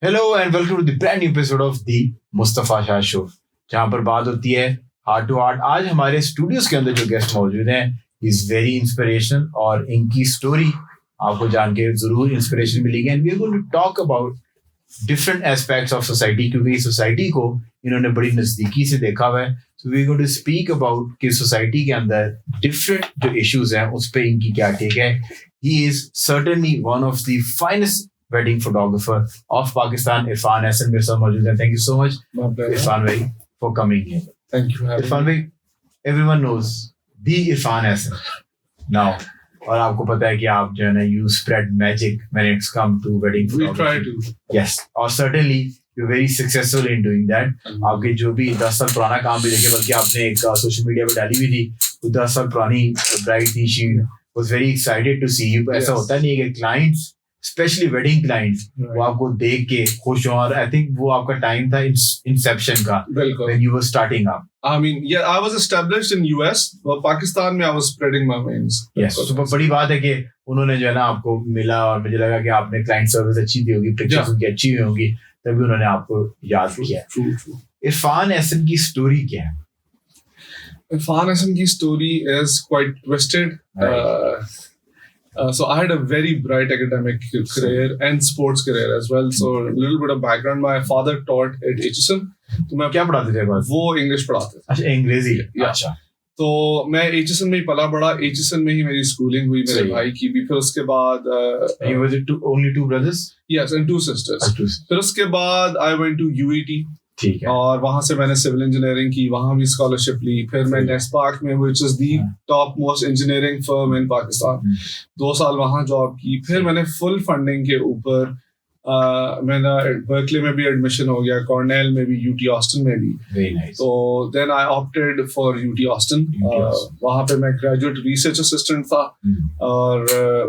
Hello and welcome to the brand new episode of the Mustafa Shah show, जहाँ पर बात होती है हार्ट टू हार्ट। आज हमारे स्टूडियोज के अंदर जो गेस्ट मौजूद हैं इज वेरी इंस्पिरेशनल और इनकी स्टोरी आपको जान के जरूर इंस्पिरेशन मिलेगी। And we are going to talk about different aspects of society, क्योंकि सोसाइटी को इन्होंने बड़ी नजदीकी से देखा हुआ है। So we are going to speak about कि सोसाइटी के अंदर डिफरेंट जो इश्यूज हैं उस पर इनकी क्या टेक है। He is certainly one of the finest wedding photographer of Pakistan, Irfan Ahsan मेरे साथ मौजूद है। Thank you so much, Irfan bhai, for coming here. Thank you for having Irfan bhai, everyone knows the Irfan Ahsan now, और आपको पता है कि आप जो है ना you spread magic when it's come to wedding photography. We try to. Yes, और certainly you're very successful in doing that. आपके जो भी 10 साल पुराना काम भी देखे, बल्कि आपने एक सोशल मीडिया पे डाली भी थी, वो 10 साल पुरानी ब्राइड थी, she was very excited to see you. ऐसा होता नहीं है कि clients, स्पेशली वेडिंग क्लाइंट्स, वो आपको देख के खुश हो। और आई थिंक वो आपका टाइम था इंसेप्शन का, when you were starting up. I mean, yeah, I was established in US, but Pakistan में I was spreading my wings. Yes, तो बड़ी बात है कि उन्होंने जो है ना आपको मिला, और मुझे लगा कि आपने क्लाइंट सर्विस अच्छी दी होगी, पिक्चर्स उनकी अच्छी हुई होंगी, तभी उन्होंने आपको याद किया। True. इरफान एहसन की स्टोरी क्या है? Irfan Ahsan की story is quite twisted. Right. So I had a very bright academic career and sports career as well. So a little bit of background. My father taught at HSN. तो मैं क्या पढ़ाते थे? वो English पढ़ाते थे। अच्छा, अंग्रेजी। Yeah. अच्छा, तो मैं HSN में ही पला बड़ा, HSN में ही मेरी स्कूलिंग हुई, मेरे भाई की भी। फिर उसके बाद was it only two brothers? yes, and two sisters. Two. फिर उसके बाद I went to UET. ठीक है। और वहां से मैंने सिविल इंजीनियरिंग की, वहां भी स्कॉलरशिप ली। फिर मैं नेस्पार्क में, which is the topmost engineering firm in Pakistan, 2 साल वहां जॉब की। फिर मैंने फुल फंडिंग के ऊपर मेरा बर्कले में भी एडमिशन हो गया, कॉर्नेल में भी, यूटी ऑस्टिन में भी। Very nice. तो then I opted for UT Austin. वहां पे मैं ग्रेजुएट रिसर्च असिस्टेंट था, और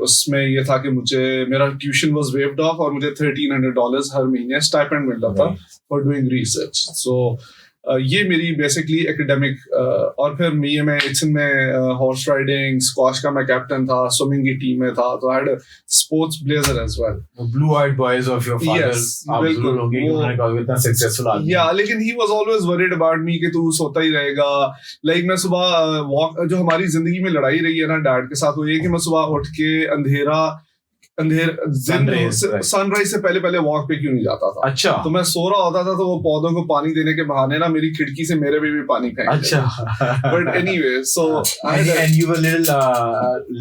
उसमें ये था कि मुझे मेरा ट्यूशन वाज वेव्ड ऑफ, और मुझे $1,300 हर महीने स्टाइपेंड मिल रहा था फॉर डूइंग रिसर्च। सो ये मेरी बेसिकली एकेडमिक। और फिर मैं एचएन में हॉर्स राइडिंग, स्क्वाश का मैं कैप्टन था, स्विमिंग की टीम में था, तो I had a sports blazer as well. Blue eyed boys of your father, आप जरूर होंगे कि उन्होंने कहा इतना सक्सेसफुल आदमी। या लेकिन he was always worried about me कि तू सोता ही रहेगा। लाइक मैं सुबह वॉक, जो हमारी जिंदगी में लड़ाई रही है ना डैड के साथ, वो ये कि मैं सुबह उठ के सनराइज से पहले वॉक पे क्यों नहीं जाता था। अच्छा। तो मैं सो रहा होता था, तो वो पौधों को पानी देने के बहाने ना मेरी खिड़की से मेरे पे भी पानी फेंक। अच्छा। But anyway, so and you were little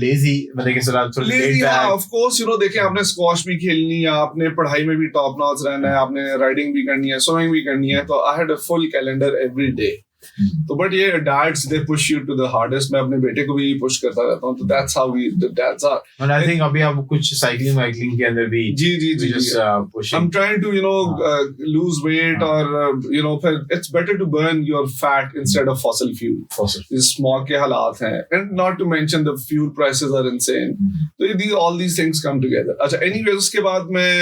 lazy, मतलब कि थोड़ा लेजी। हाँ, ऑफ कोर्स, देखिए, आपने स्क्वाश भी खेलनी है, आपने पढ़ाई में भी टॉप नॉच रहना है, आपने राइडिंग भी करनी है, स्विमिंग भी करनी है। तो I had a full calendar every day. तो बट ये dads, they push you to the hardest. मैं अपने बेटे को भी पुश करता रहता हूँ। तो that's how we the dads are. and I think अभी आप कुछ साइकिलिंग के अंदर भी जी just pushing. I'm trying to lose weight, or फिर it's better to burn your fat instead of fossil fuel. इस स्मॉग के हालात हैं, and not to mention the fuel prices are insane. तो all these things come together. अच्छा, anyways, उसके बाद मैं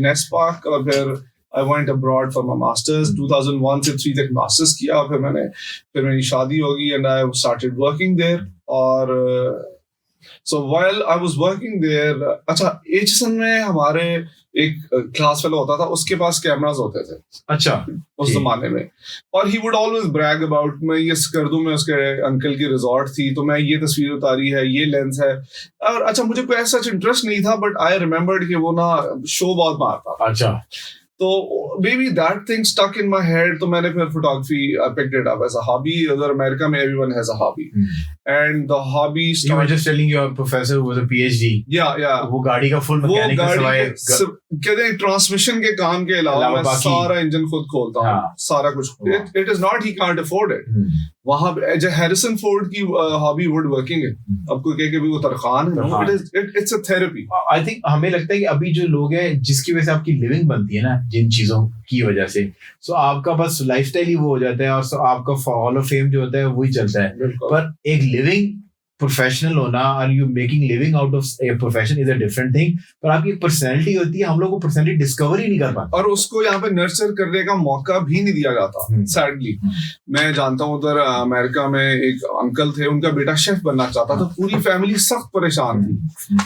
नेस्पार्क, और फिर I went abroad for my masters. 2001 से 3 तक मास्टर्स किया। फिर मेरी शादी होगी, and I started working there. और so while I was working there, अच्छा, HSN में हमारे एक क्लास फेलो होता था, उसके पास कैमरास होते थे। अच्छा। उस जमाने में, और he would always brag about, मैं ये कर दूं, मैं उसके अंकल की रिजॉर्ट थी, तो मैं ये तस्वीर उतारी है, ये लेंस है। और अच्छा, मुझे कोई ऐसा इंटरेस्ट नहीं था, बट आई रिमेम्बर्ड कि वो ना शो बहुत मारता था। अच्छा। तो maybe that thing stuck in my head. तो मैंने फिर photography picked it up as a hobby. उधर अमेरिका में everyone has a hobby, and the hobby started. You were just telling your professor who was a PhD. Yeah. वो गाड़ी का full mechanic का सवाए कहते हैं ट्रांसमिशन के काम के अलावा मैं सारा इंजन खुद खोलता हूँ, सारा कुछ। It is not he can't afford it. वहाँ जो हैरिसन फोर्ड की हॉबी वुड वर्किंग है, अब कोई कहे कि वो तरखान है, it's a therapy. I think हमें लगता है कि अभी जो लोग हैं जिसकी वजह से आपकी लिविंग बनती है ना, जिन चीजों की वजह से, सो आपका बस लाइफस्टाइल ही वो हो जाता है, और आपका हॉल ऑफ फेम जो होता है वही चलता है। पर एक लिविंग प्रोफेशनल होना, और you making living out of a profession is a different thing. पर आपकी पर्सनैलिटी होती है, हम लोग वो पर्सनैलिटी डिस्कवर ही नहीं कर पाते, और उसको यहाँ पे नर्चर करने का मौका भी नहीं दिया जाता। सैडली मैं जानता हूँ, उधर अमेरिका में एक अंकल थे, उनका बेटा शेफ बनना चाहता था, पूरी फैमिली सख्त परेशान थी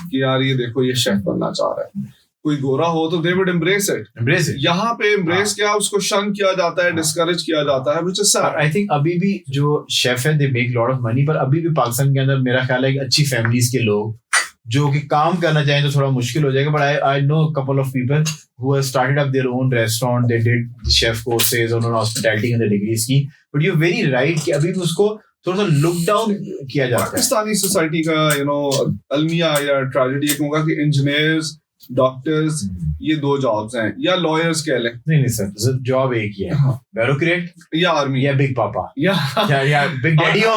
कि यार ये देखो, ये शेफ बनना चाह रहा है। कोई गोरा हो तो दे वुड एम्ब्रेस इट। यहाँ पे एम्ब्रेस क्या, उसको शन किया जाता है, डिस्करेज किया जाता है, which is sad. I think अभी भी जो शेफ है they make lot of money, पर अभी भी पाकिस्तान के अंदर मेरा ख्याल है कि अच्छी फैमिलीज के लोग जो कि काम करना चाहें तो थोड़ा मुश्किल हो जाएगा, but I know couple of people who have started up their own restaurant, they did chef courses, उन्होंने हॉस्पिटैलिटी के अंदर डिग्रीज की, बट यू वेरी राइट कि अभी भी उसको थोड़ा सा लुक डाउन किया जाता है। पाकिस्तानी सोसाइटी का अलमिया या ट्रेजेडी कहूंगा कि इंजीनियर्स, डॉक्टर्स, ये 2 जॉब्स हैं, या लॉयर्स कह लें। नहीं सर, जॉब एक ही है, ब्यूरोक्रेट या आर्मी या बिग पापा या बिग डैडी हो।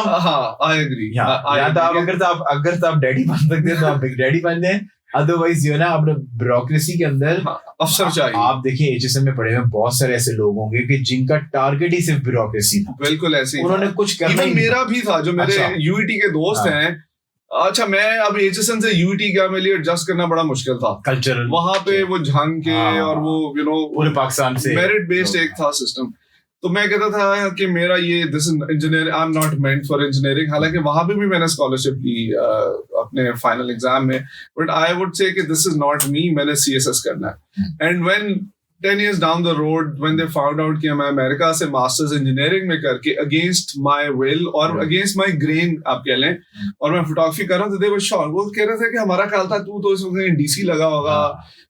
I agree. या तो आप अगर तो आप डैडी बन सकते हैं तो आप बिग डैडी बन जाए, अदरवाइज जो है ना अपने ब्यूरोक्रेसी के अंदर अफसर चाहिए। आप देखिए HSM में पढ़े हुए बहुत सारे ऐसे लोग होंगे कि जिनका टारगेट ही सिर्फ ब्यूरोक्रेसी था। बिल्कुल ऐसे उन्होंने कुछ करना ही मेरा भी था, जो मेरे UET के दोस्त हैं। अच्छा, मैं अब HSM से UET गया, मेरे लिए एडजस्ट करना बड़ा मुश्किल था। कल्चरल वहां पे वो झंग के और वो पूरे पाकिस्तान से मेरिट बेस्ड एक था सिस्टम। तो मैं कहता था कि मेरा ये this engineer, I am not meant for engineering. हालांकि वहां पे भी मैंने स्कॉलरशिप ली अपने फाइनल एग्जाम में, बट आई वुड से कि दिस इज नॉट मी, मैंने CSS करना है। And when 10 years down the road, when they found out कि मैं अमेरिका से मास्टर्स इंजीनियरिंग में करके अगेंस्ट माय विल और अगेंस्ट माय ग्रेन आप कह लें, और मैं फोटोग्राफी कर रहा हूँ, तो they were shocked। वो कह रहे थे कि हमारा ख्याल था तू तो इसमें DC लगा होगा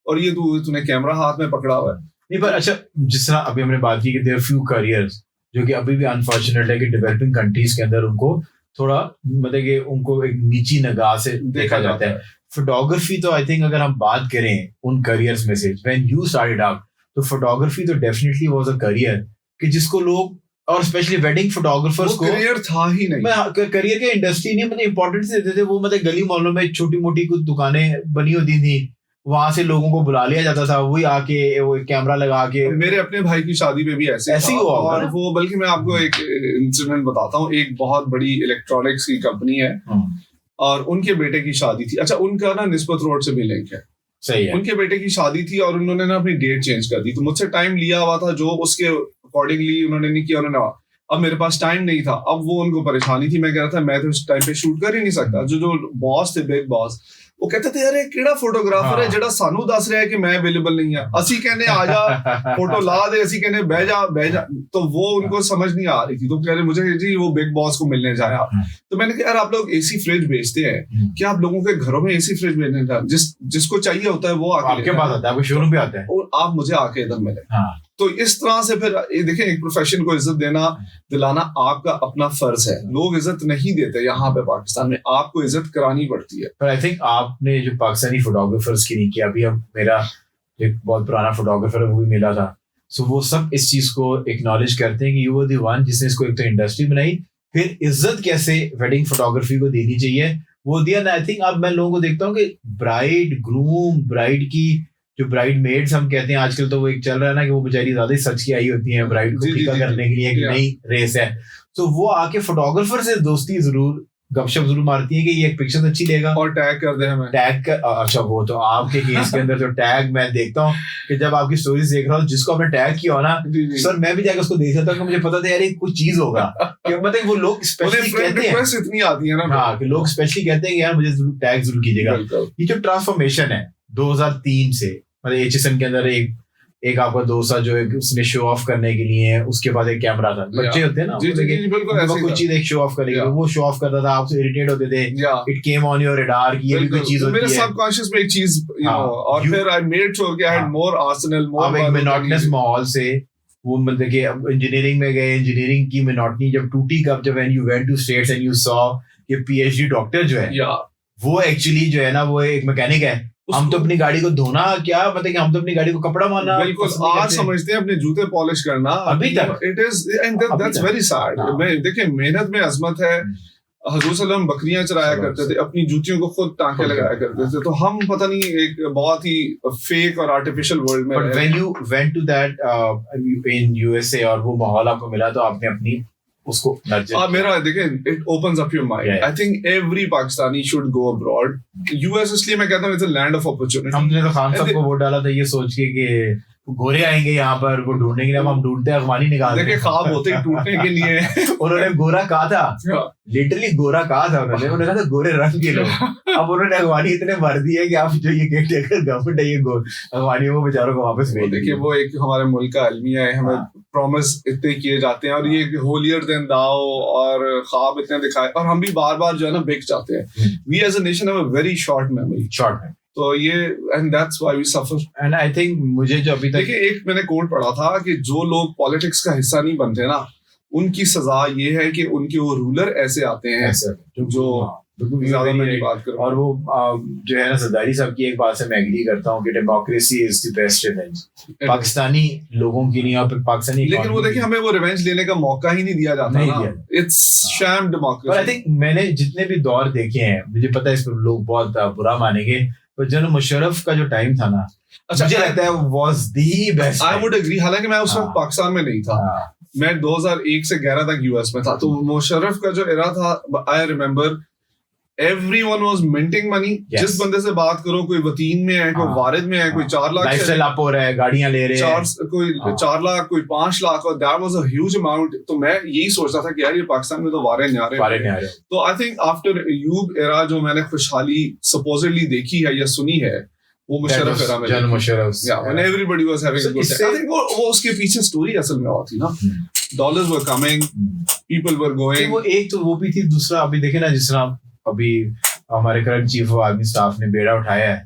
और ये तूने कैमरा हाथ में पकड़ा हुआ है। नहीं, पर अच्छा, जिस तरह अभी हमने बात की कि देयर फ्यू करियर्स जो कि अभी भी अनफॉर्चुनेट है कि डेवलपिंग कंट्रीज के अंदर उनको थोड़ा मतलब कि उनको एक नीची निगाह से देखा जाता है। फोटोग्राफी तो आई थिंक अगर हम बात करें उन करियर्स में से, व्हेन यू स्टार्टेड आउट, तो फोटोग्राफी तो डेफिनेटली वाज अ करियर कि जिसको लोग, और स्पेशली वेडिंग फोटोग्राफर्स को करियर था ही नहीं, करियर के इंडस्ट्री नहीं मतलब इंपॉर्टेंस देते थे। वो मतलब गली मोहल्लों में छोटी मोटी कुछ दुकानें बनी होती थी, वहां से लोगों को बुला लिया जाता था, वही आके वो कैमरा लगा के। मेरे अपने भाई की शादी में भी ऐसे हुआ, और वो बल्कि मैं आपको एक इंसिडेंट बताता हूँ। एक बहुत बड़ी इलेक्ट्रॉनिक्स की कंपनी है और उनके बेटे की शादी थी। अच्छा, उनका ना निस्बत रोड से भी लिंक है, सही है। उनके बेटे की शादी थी और उन्होंने ना अपनी डेट चेंज कर दी, तो मुझसे टाइम लिया हुआ था जो उसके अकॉर्डिंगली उन्होंने नहीं किया। उन्होंने अब मेरे पास टाइम नहीं था, अब वो उनको परेशानी थी। मैं कह रहा था मैं तो इस टाइम पे शूट कर ही नहीं सकता। जो बॉस थे, बिग बॉस, वो कहते थे यार केड़ा फोटोग्राफर है जेड़ा सानू दस रहा है कि मैं अवेलेबल नहीं है, असी कहने आ जा फोटो ला दे, असी कहने बह जा। तो वो उनको समझ नहीं आ रही थी, तो कह रहे मुझे जी वो बिग बॉस को मिलने जाए आप। तो मैंने कहा यार आप लोग AC फ्रिज बेचते हैं क्या, आप लोगों के घरों में AC फ्रिज बेचने का जिसको चाहिए होता है वो आपके पास आता है, आपके शोरूम पे आता है, और आप मुझे आके इधर मिले। तो इस तरह से फिर देखें, एक प्रोफेशन को इज्जत देना दिलाना आपका अपना फर्ज है। लोग इज्जत नहीं देते यहाँ पे पाकिस्तान में, आपको इज्जत करानी पड़ती है। पर आई थिंक आपने जो पाकिस्तानी फोटोग्राफर्स की नहीं किया, अभी अब मेरा एक बहुत पुराना फोटोग्राफर वो भी मिला था, सो वो सब इस चीज को एक्नॉलेज करते हैं कि यू वर द वन जिसने इसको एक तो इंडस्ट्री बनाई, फिर इज्जत कैसे वेडिंग फोटोग्राफी को देनी चाहिए वो दिया ना। आई थिंक अब मैं लोगों को देखता हूँ कि ब्राइड ग्रूम, ब्राइड की जो ब्राइड मेड्स हम कहते हैं आजकल, तो वो एक चल रहा है ना कि वो बेचारी ज्यादा ही सच की आई होती है ब्राइड को फीका करने के लिए कि नई रेस है, तो वो आके फोटोग्राफर से दोस्ती जरूर गपशप जरूर मारती है कि ये एक पिक्चर अच्छी लेगा और टैग कर दे हमें, टैग कर। अच्छा, वो तो आपके केस के अंदर जो टैग मैं देखता हूँ कि जब आपकी स्टोरीज देख रहा हूँ, जिसको आपने टैग किया हो ना सर, मैं भी जाकर उसको देख सकता हूँ कि मुझे पता था यार कुछ चीज होगा। मतलब वो लोग स्पेशली कहते हैं, इतनी आती है ना, हाँ, कि लोग स्पेशली कहते हैं कि यार मुझे टैग जरूर कीजिएगा। ये जो ट्रांसफॉर्मेशन है 2003 से, मतलब HSM के अंदर एक आपका दोस्त जो है उसने शो ऑफ करने के लिए, उसके पास एक कैमरा था, बच्चे होते हैं ना, कुछ चीज एक शो ऑफ करेंगे, वो शो ऑफ करता था, आपसे इरिटेट होते थे, it came on your radar कि ये भी कोई चीज होती है मेरे सबकॉन्शियस में, एक चीज और फिर आई मेड श्योर कि आई हैड मोर आर्सेनल, मोर एक मोनोटोनस माहौल से वो मतलब कि इंजीनियरिंग में गए, इंजीनियरिंग की मोनोटनी जब टूटी, कब जब when you went to States and you saw कि PhD डॉक्टर जो है वो एक्चुअली जो है ना वो एक मैकेनिक है। हम तो अपनी गाड़ी को धोना क्या मतलब कि हम तो अपनी गाड़ी को कपड़ा मारना बिल्कुल आज समझते हैं, अपने जूते पॉलिश करना अभी तक, it is and that's very sad. देखिए मेहनत में अजमत है। हजूर सल्लम बकरियां चराया करते थे, अपनी जूतियों को खुद टांके लगाया करते थे, तो हम पता नहीं एक बहुत ही फेक और आर्टिफिशियल वर्ल्ड में। But when you went to that in USA और वो माहौल आपको मिला, तो आपने अपनी उसको मेरा देखें, it opens up your mind. I think every Pakistani should go abroad. US इसलिए मैं कहता हूँ it's a land of opportunity. हमने तो खान साहब को वोट डाला था ये सोच के कि गोरे आएंगे यहाँ पर वो ढूंढने के लिए, हम ढूंढते हैं अफगानी निकालते देखिए ख्वाब होते हैं टूटने के लिए। उन्होंने गोरा कहा था, लिटरली गोरा कहा था उन्होंने कहा था गोरे रंग के लोग। अब उन्होंने अफगानी इतने भर दिए कि आप जो ये केयरटेकर गवर्नमेंट है ये अफगानियों को बेचारों को वापस भेज। देखिए वो एक हमारे मुल्क का अलमिया है, हमें प्रॉमिस इतने किए जाते हैं और ये होलियर देन दाओ और ख्वाब इतने दिखाए और हम भी बार बार जो है ना बिक जाते हैं। We as a nation have a very short memory. तो ये and that's why we suffer. And I think मुझे जो अभी तक देखिए एक मैंने कोट पढ़ा था कि जो लोग पॉलिटिक्स का हिस्सा नहीं बनते ना उनकी सजा ये है कि उनके वो रूलर ऐसे आते हैं जो ज्यादा मैं नहीं बात करूं। और वो जो है ना सरदारी साहब की एक बात से मैं एग्री करता हूँ कि democracy is the best revenge Pakistani लोगों की नहीं, और पाकिस्तानी। लेकिन वो देखिए हमें वो रिवेंज लेने का मौका ही नहीं दिया जाता ना, it's sham democracy. I think मैंने जितने भी दौर देखे हैं, मुझे पता है इस पर लोग बहुत बुरा मानेंगे, पर जनरल मुशर्रफ का जो टाइम था ना, अच्छा मुझे लगता है was the best. I would agree, हालांकि मैं उस वक्त पाकिस्तान में नहीं था, मैं 2001 से 11 तक यूएस में था। तो मुशर्रफ का जो एरा था, I remember everyone was minting money। जिस बंदे से बात करो, कोई वतीन में है, कोई वारिद में है, कोई 4 लाख लाइफस्टाइल अप हो रहा है, गाड़ियां ले रहे हैं, कोई 4 लाख, कोई 5 लाख, और that was a huge amount। तो मैं यही सोचता था कि यार ये पाकिस्तान में तो वारे नहीं आ रहे। तो I think after Ayub era जो मैंने खुशहाली सपोजिटली देखी है या सुनी है, वो मुशर्रफ एरा में, when everybody was having a good time। I think वो उसके पीछे स्टोरी असल में होती ना, dollars were coming, people were going. वो एक तो वो भी थी, दूसरा अभी देखे ना, जिस तरह अभी हमारे current chief of army staff ने बेड़ा उठाया है,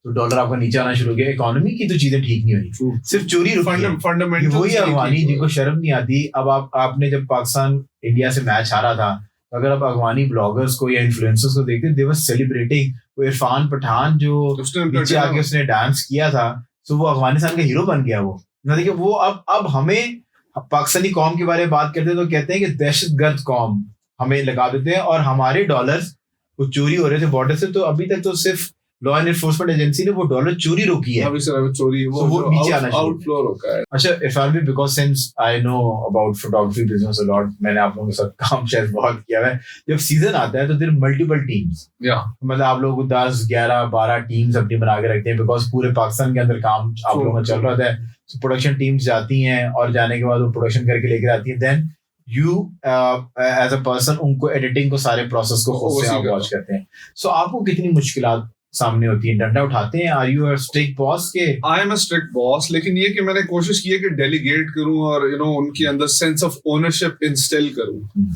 तो डॉलर आपका नीचे आना शुरू हो गया। इकोनॉमी की तो चीजें ठीक नहीं हुई, सिर्फ चोरी फंडामेंटल। वही अफगानी जिनको शर्म नहीं आती। अब आपने जब पाकिस्तान इंडिया से मैच हारा था, अगर आप अफगानी ब्लॉगर्स को या इन्फ्लुएंसर्स को देखते, दे वर सेलिब्रेटिंग। वो इरफान पठान जो नीचे आके उसने डांस किया था, तो वो अफगानिस्तान का हीरो बन गया। वो देखिए वो अब हमें पाकिस्तानी कौम के बारे में बात करते हैं तो कहते हैं कि दहशतगर्द कौम हमें लगा देते हैं, और हमारे डॉलर्स वो चोरी हो रहे थे बॉर्डर से। तो अभी तक तो सिर्फ लॉ एंड एनफोर्समेंट एजेंसी ने वो डॉलर चोरी रोकी है, अभी सर चोरी वो नीचे आना आउटफ्लो रोका है। अच्छा इरफान भी, because since I know about photography business a lot, मैंने आप लोगों के साथ काम शायद बहुत किया है। जब सीजन आता है तो देयर मल्टीपल टीम्स, मतलब आप लोग 10 11 12 टीम्स अपनी बना के रखते हैं, बिकॉज पूरे पाकिस्तान के अंदर काम आप लोगों का चल रहा है। प्रोडक्शन टीम्स जाती हैं और जाने के बाद वो प्रोडक्शन करके लेकर आती है। Then you as a person उनको एडिटिंग को सारे प्रोसेस को खुद से आप वॉच करते हैं। सो आपको कितनी मुश्किलात सामने होती है, डंडा उठाते हैं? Are you a strict boss के? I am a strict boss, लेकिन ये कि मैंने कोशिश की है कि डेलीगेट करूं और उनके अंदर सेंस ऑफ ओनरशिप इंस्टिल करूं,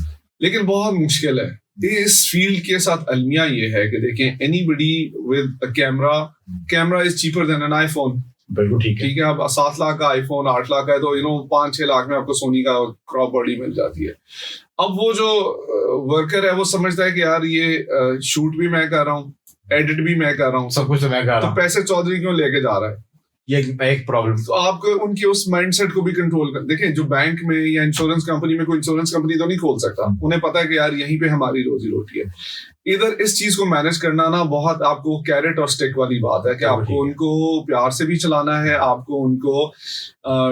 लेकिन बहुत मुश्किल है। इस फील्ड के साथ अलमिया ये है कि देखें, anybody with a camera is cheaper than an iPhone. बिल्कुल ठीक है। अब 7 लाख का आईफोन 8 लाख का है, तो 5-6 लाख में आपको सोनी का क्रॉप बॉडी मिल जाती है। अब वो जो वर्कर है वो समझता है कि यार ये शूट भी मैं कर रहा हूँ, एडिट भी मैं कर रहा हूँ, सब कुछ तो मैं कर रहा हूँ, तो पैसे चौधरी क्यों लेके जा रहा है? ये एक प्रॉब्लम। तो आपको उनके उस माइंडसेट को भी कंट्रोल कर। देखें, जो बैंक में या इंश्योरेंस कंपनी में, कोई इंश्योरेंस कंपनी तो नहीं खोल सकता, उन्हें पता है कि यार यहीं पे हमारी रोजी रोटी है। इधर इस चीज को मैनेज करना ना बहुत आपको कैरेट और स्टिक वाली बात है कि आपको उनको प्यार से भी चलाना है, आपको उनको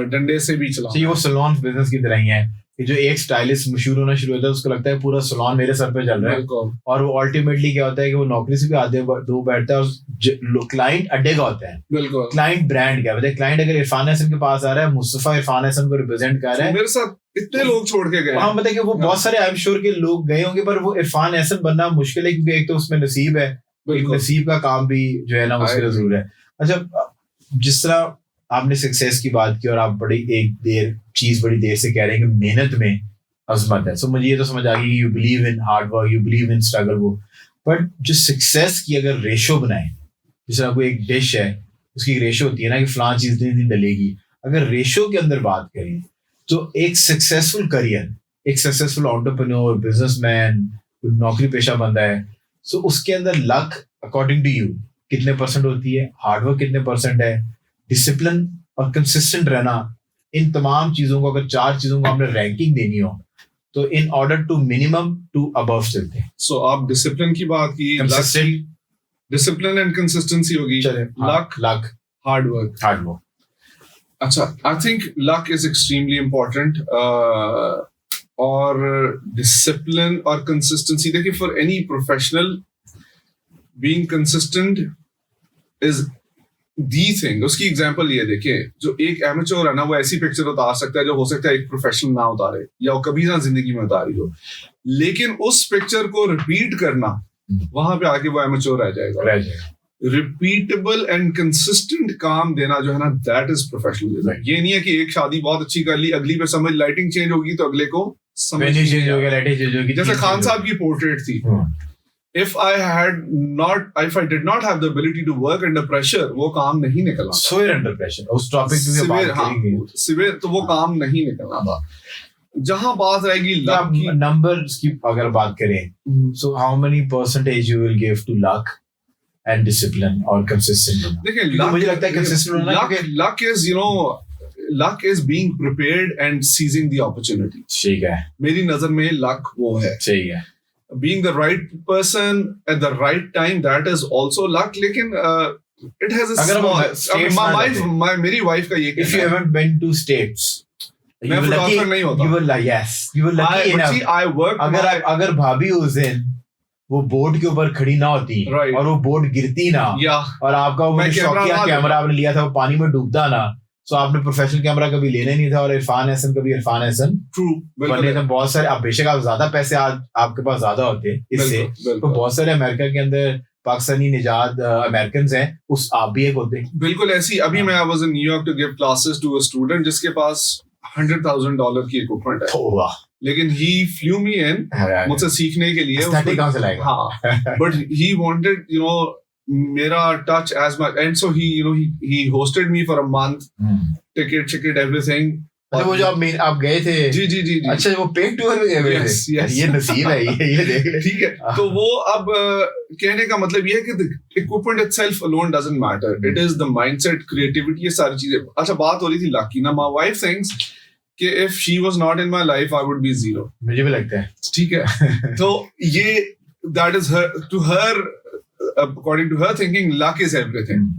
डंडे से भी चलाना है। वो सैलून बिजनेस की तरह ही है कि जो एक स्टाइलिस्ट मशहूर होना शुरू होता है, उसको लगता है पूरा सैलून मेरे सर पे चल रहा है, और वो अल्टीमेटली क्या होता है कि वो नौकरी से भी आधे दो बैठता है और क्लाइंट अड्डे का होता है। बिल्कुल, क्लाइंट ब्रांड क्या होता है? क्लाइंट अगर इरफान हसन के पास आ रहा है, मुस्तफा इरफान हसन को रिप्रेजेंट कर रहा है, मेरे साथ इतने लोग छोड़ के गए। हाँ, बताए कि वो बहुत सारे आई एम श्योर के लोग गए होंगे, पर वो इरफान हसन बनना मुश्किल है, क्योंकि एक तो उसमें नसीब है, नसीब का काम भी जो है ना मुश्किल जरूर है। अच्छा, जिस तरह आपने सक्सेस की बात की और आप बड़ी देर से कह रहे हैं कि मेहनत में अजमत है, सो मुझे ये तो समझ आ गई कि you believe in hard work, you believe in struggle. वो बट जो सक्सेस की अगर रेशो बनाए, जैसे कोई एक डिश है उसकी रेशो होती है ना कि फलां चीज इतनी दिन डलेगी, अगर रेशो के अंदर बात करें तो एक सक्सेसफुल करियर, एक सक्सेसफुल एंटरप्रेन्योर, बिजनेसमैन, नौकरी पेशा बंदा है, सो उसके अंदर लक अकॉर्डिंग टू यू कितने % होती है, हार्डवर्क कितने % है, डिसिप्लिन और कंसिस्टेंट रहना, इन तमाम चीजों को अगर 4 चीजों को हमने रैंकिंग देनी हो तो in order to minimum to above चलते हैं। सो आप डिसिप्लिन की बात की, डिसिप्लिन एंड कंसिस्टेंसी होगी, लक, हार्ड वर्क। अच्छा, I think luck is extremely important, और डिसिप्लिन और कंसिस्टेंसी। देखिए, for any professional being consistent is the thing, उसकी एग्जांपल ये देखें, जो एक एमेच्योर है ना वो ऐसी पिक्चर उतार सकता है जो हो सकता है एक प्रोफेशनल ना उतारे या वो कभी ना जिंदगी में उतारी हो, लेकिन उस पिक्चर को रिपीट करना वहां पे आके वो एमेच्योर रह जाएगा। रिपीटेबल एंड कंसिस्टेंट काम देना जो है ना, दैट इज प्रोफेशनलिज्म। ये नहीं है कि एक शादी बहुत अच्छी कर ली, अगली पे समझ लाइटिंग चेंज होगी तो अगले को समझ चेंज हो गया, लाइटिंग चेंज होगी। जैसे खान साहब की पोर्ट्रेट थी, if I did not have the ability to work under pressure, वो काम नहीं निकलना। Swear under pressure, उस टॉपिक पे बात करेंगे। Swear तो वो काम नहीं निकलना था। जहां बात रहेगी luck की, numbers की अगर बात करें, so how many percentage you will give to luck and discipline or consistent? देखिए, मुझे लगता है consistent होना, luck is, you know, luck is being prepared and seizing the opportunity। ठीक है, मेरी नजर में luck वो है। सही है। Being the right person at the right time, that is also luck, लेकिन it has a small, मेरी wife का ये, if you haven't been to states, मैं photographer नहीं होता, you will, yes, you will lucky enough, I work, अगर भाभी उस दिन वो बोर्ड के ऊपर खड़ी ना होती, और वो बोर्ड गिरती ना, और आपका वो शौकिया कैमरा आपने लिया था वो पानी में डूबता ना, तो आपने प्रोफेशनल कैमरा कभी लेना नहीं था, और इरफान हसन कभी इरफान हसन बनने थे। बहुत सारे, आप बेशक आप ज्यादा पैसे आपके पास ज्यादा होते इससे, तो बहुत सारे अमेरिका के अंदर पाकिस्तानी निजात अमेरिकन हैं, उस आप भी एक होते। बिल्कुल ऐसी, अभी मैं I was in New York to give classes to a student जिसके पास $100,000 की इक्विपमेंट है, लेकिन he flew me in मुझसे सीखने के लिए, कहाँ से लाएगा? हाँ, but he wanted, you know, मेरा touch as much, and so he hosted me for a month, ticket everything। अच्छा, वो जो आप गए थे, जी, अच्छा वो पेड टूर में गए थे, ये नसीब है, ये देख ले, ठीक है। तो वो अब कहने का मतलब ये है कि equipment itself alone doesn't matter, it is the mindset, creativity, ये सारी चीजें। अच्छा, बात हो रही थी lucky ना, my wife thinks कि if she was not in my life I would be zero, मुझे भी लगता है, ठीक है। तो ये that is her, to her, according to her thinking, luck is everything।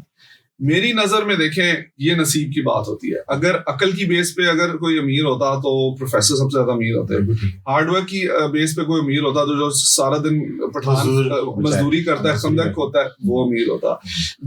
मेरी नजर में देखें, ये नसीब की बात होती है। अगर अकल की बेस पे अगर कोई अमीर होता तो प्रोफेसर सबसे ज्यादा अमीर होते हैं, हार्डवर्क की बेस पे कोई अमीर होता तो जो सारा दिन मजदूरी करता है, खंदक होता है, वो अमीर होता।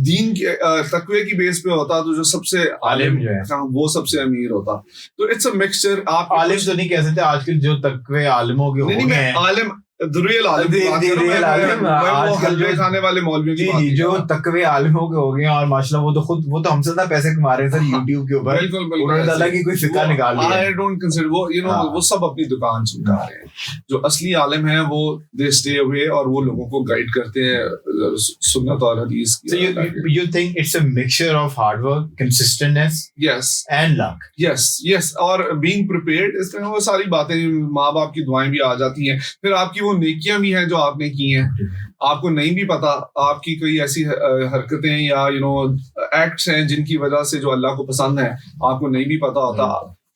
दीन के तकवे की बेस पे होता तो जो सबसे आलिम जो है वो सबसे अमीर होता। तो इट्स अ मिक्सचर। आप आलिम तो नहीं कह सकते, आजकल जो तकवे आलिमों के हो गए हैं, आलिम The real आलिम, आजकल जो खाने वाले मौलवियों की बात, जो तकवे आलिमों के हो गए हैं, और माशाल्लाह वो तो हमसे ज्यादा पैसे कमा रहे हैं सर यूट्यूब के ऊपर। उन्होंने अल्लाह की कोई फिक्र निकाल ली है। I don't consider वो, you know, वो सब अपनी दुकान चमका रहे हैं। जो असली आलिम हैं वो they stay away और वो लोगों को गाइड करते हैं सुन्नत और हदीस की। So you think it's a mixture of hard work, consistentness, yes, and luck? Yes, और being prepared, इस तरह वो सारी बातें, माँ बाप की दुआएं भी आ जाती हैं, फिर आपकी वो नेकियां भी हैं जो आपने की हैं, आपको नहीं भी पता, आपकी कोई ऐसी हरकतें या एक्ट्स हैं जिनकी वजह से जो अल्लाह को पसंद है, आपको नहीं भी पता होता,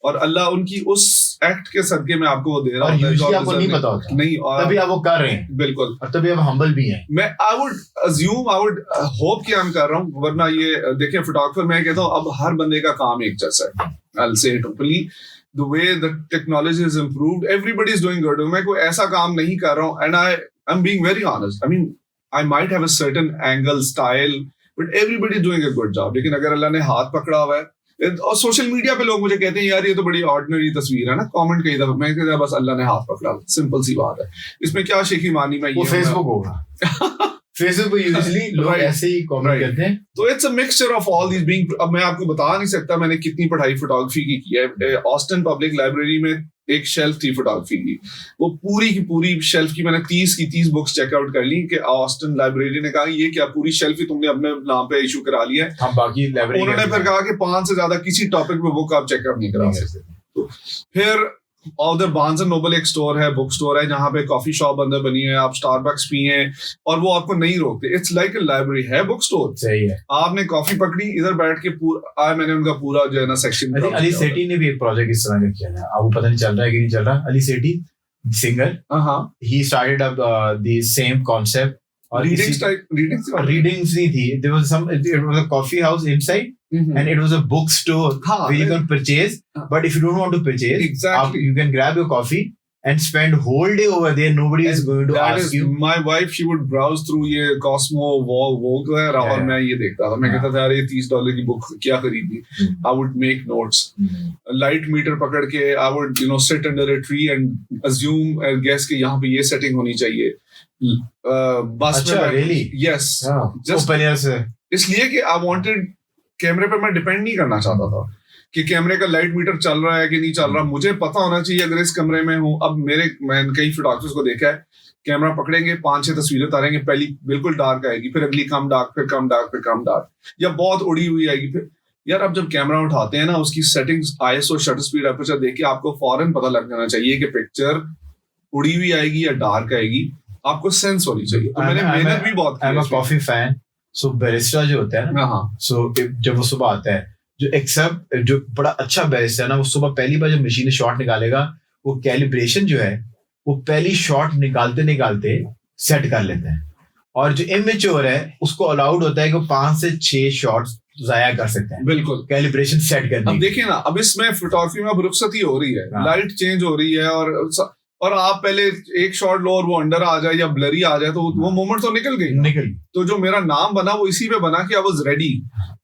और अल्लाह उनकी उस एक्ट के सदके में आपको वो दे रहा होता है जो आपको नहीं पता होता, नहीं, और तभी आप वो कर रहे हैं। बिल्कुल, और तभी आप हम्बल भी हैं। मैं आई वुड होप कि I'm कर रहा हूँ, वरना ये देखिए फोटोग्राफर, मैं कहता हूँ अब हर बंदे का काम एक जैसा है। I'll say it openly, the way the technology has improved, everybody is doing good। मैं कोई ऐसा काम नहीं कर रहा हूँ, and I'm being very honest, I mean I might have a certain angle, style, but everybody is doing a good job। लेकिन अगर अल्लाह ने हाथ पकड़ा हुआ है, और सोशल मीडिया पे लोग मुझे कहते हैं यार ये तो बड़ी ऑर्डिनरी तस्वीर है ना, कमेंट कई दफा मैं कहता बस अल्लाह ने हाथ पकड़ा, सिंपल सी बात है, इसमें क्या शेखी मानी में, वो फेसबुक होगा। फेसबुक पे यूजुअली लोग ऐसे ही कमेंट करते हैं। तो it's a mixture of all these being. अब मैं आपको बता नहीं सकता मैंने कितनी पढ़ाई फोटोग्राफी की है। ऑस्टन पब्लिक लाइब्रेरी में एक शेल्फ थी फोटोग्राफी की, वो पूरी की पूरी शेल्फ की मैंने 30 बुक्स चेकआउट कर ली कि ऑस्टन लाइब्रेरी ने कहा ये क्या पूरी शेल्फ ही तुमने अपने नाम पे इशू करा लिया है, हम बाकी लाइब्रेरी, उन्होंने फिर कहा कि 5 से ज्यादा किसी टॉपिक पे बुक आप चेकआउट नहीं करा सकते। तो फिर उधर बार्न्स एंड नोबल एक स्टोर है, बुक स्टोर है, जहाँ पे कॉफी शॉप अंदर बनी है, आप स्टारबक्स पिए और वो आपको नहीं रोकते। इट्स लाइक अ लाइब्रेरी है, बुक स्टोर सही है। आपने कॉफी पकड़ी, इधर बैठ के पूरा मैंने उनका पूरा जो है ना सेक्शन। अली सेठी ने भी एक प्रोजेक्ट इस तरह का किया था, आपको पता नहीं चल रहा है कि नहीं चल रहा। Ali Sethi singer, he started up the same concept, और रीडिंग्स नहीं थी, there was some, it was a coffee house inside and it was a bookstore where you can purchase, but if you don't want to purchase, you can grab your coffee and spend whole day over there. Nobody is going to That ask is, you. my wife, she would browse through ये Cosmo, Vogue वगैरह, और मैं ये देखता था. मैं कहता था यार ये $30 की बुक क्या खरीदी. I would make notes. Light meter पकड़ के I would sit under a tree and assume and guess कि यहाँ पे ये setting होनी चाहिए. बस अच्छा, really? Yes. Just open ear से. इसलिए कि I wanted कैमरे पे मैं डिपेंड नहीं करना चाहता था कि कैमरे का लाइट मीटर चल रहा है कि नहीं चल रहा. मुझे पता होना चाहिए अगर इस कमरे में हूँ. अब मैंने कई फोटोग्राफर्स को देखा है, कैमरा पकड़ेंगे 5-6 तस्वीरें उतारेंगे, पहली बिल्कुल डार्क आएगी, फिर अगली कम डार्क, फिर कम डार्क, फिर कम डार्क, या बहुत उड़ी हुई आएगी. फिर यार अब जब कैमरा उठाते हैं ना, उसकी settings, ISO, shutter speed, aperture देख के आपको फौरन पता लग जाना चाहिए कि पिक्चर उड़ी हुई आएगी या डार्क आएगी. आपको सेंस होनी चाहिए. तो मैंने मेहनत भी बहुत की. I'm a coffee fan. So barista जो होता है ना, so जब वो सुबह आता है, जो बड़ा अच्छा बैरिस्टा है ना, वो सुबह पहली बार जब मशीन शॉट निकालेगा, वो कैलिब्रेशन जो है वो पहली शॉट निकालते सेट कर लेते हैं. और जो इमेच्योर है उसको अलाउड होता है कि 5 से 6 शॉट्स जाया कर सकते हैं. बिल्कुल कैलिब्रेशन सेट करने. अब देखिए ना, अब इसमें फोटोग्राफी में अब रुखसती हो रही है, लाइट चेंज हो रही है, और आप पहले एक शॉट लो और वो अंडर आ जाए या ब्लरी आ जाए तो वो मोमेंट तो निकल गई. तो जो मेरा नाम बना वो इसी पे बना कि I was ready.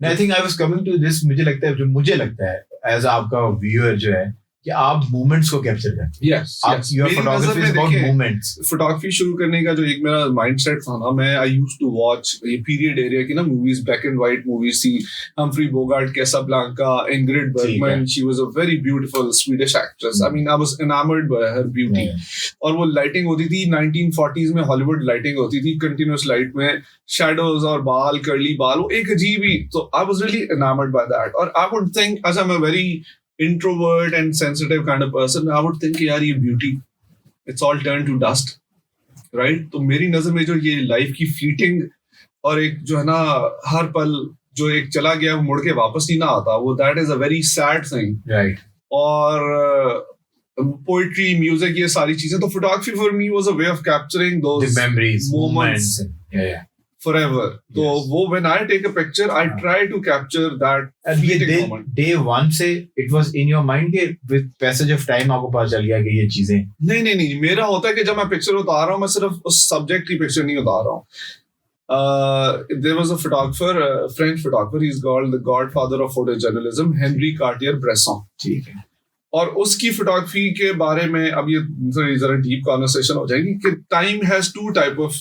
I think I was coming to this. मुझे लगता है एज आपका व्यूअर जो है कि आप मूवमेंट्स को कैप्चर करते हैं. Your photography is about movements. Photography शुरू करने का जो एक मेरा माइंडसेट था ना, मैं आई यूज्ड टू वॉच ये पीरियड एरिया की ना movies, black and white movies थी. Humphrey Bogart, Casablanca, Ingrid Bergman, she was a very beautiful Swedish actress. I mean I was enamoured by her beauty. और वो lighting होती थी 1940s में, Hollywood lighting होती थी, कंटिन्यूअस लाइट में, shadows और बाल, कर्ली बाल, वो एक अजीब ही. तो I was really enamoured by that. और I would think, as I'm a very introvert and sensitive kind of person, I would think यार ये beauty, it's all turned to dust, right? तो मेरी नजर में जो ये लाइफ की फ्लीटिंग और एक जो है ना हर पल जो एक चला गया वो मुड़ के वापस नहीं ना आता, वो that is a very sad thing, right? और पोइट्री, म्यूजिक, ये सारी चीजें. तो photography for me was a way of capturing those the memories, moments. Yeah. Forever. So when I take a picture, I try to capture that fleeting moment. Day one से it was in your mind कि with passage of time आपको पता चल गया कि ये चीजें. नहीं. मेरा होता है कि जब मैं पिक्चर उतार रहा हूँ, मैं सिर्फ उस सब्जेक्ट की पिक्चर नहीं उतार रहा हूँ. There was a photographer, French photographer. He's called the godfather of photojournalism, Henri Cartier-Bresson. ठीक है. और उसकी फोटोग्राफी के बारे में अब ये जरा डीप कॉन्वर्सेशन हो जाएगी कि टाइम हैज 2 टाइप ऑफ,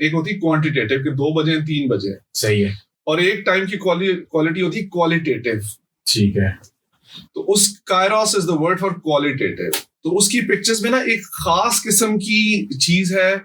एक होती है क्वांटिटेटिव कि 2 बजे 3 बजे, सही है, और एक टाइम की क्वालिटी होती है क्वालिटेटिव. ठीक है. तो उस Kairos is the word for qualitative. तो उसकी पिक्चर्स में ना एक खास किस्म की चीज है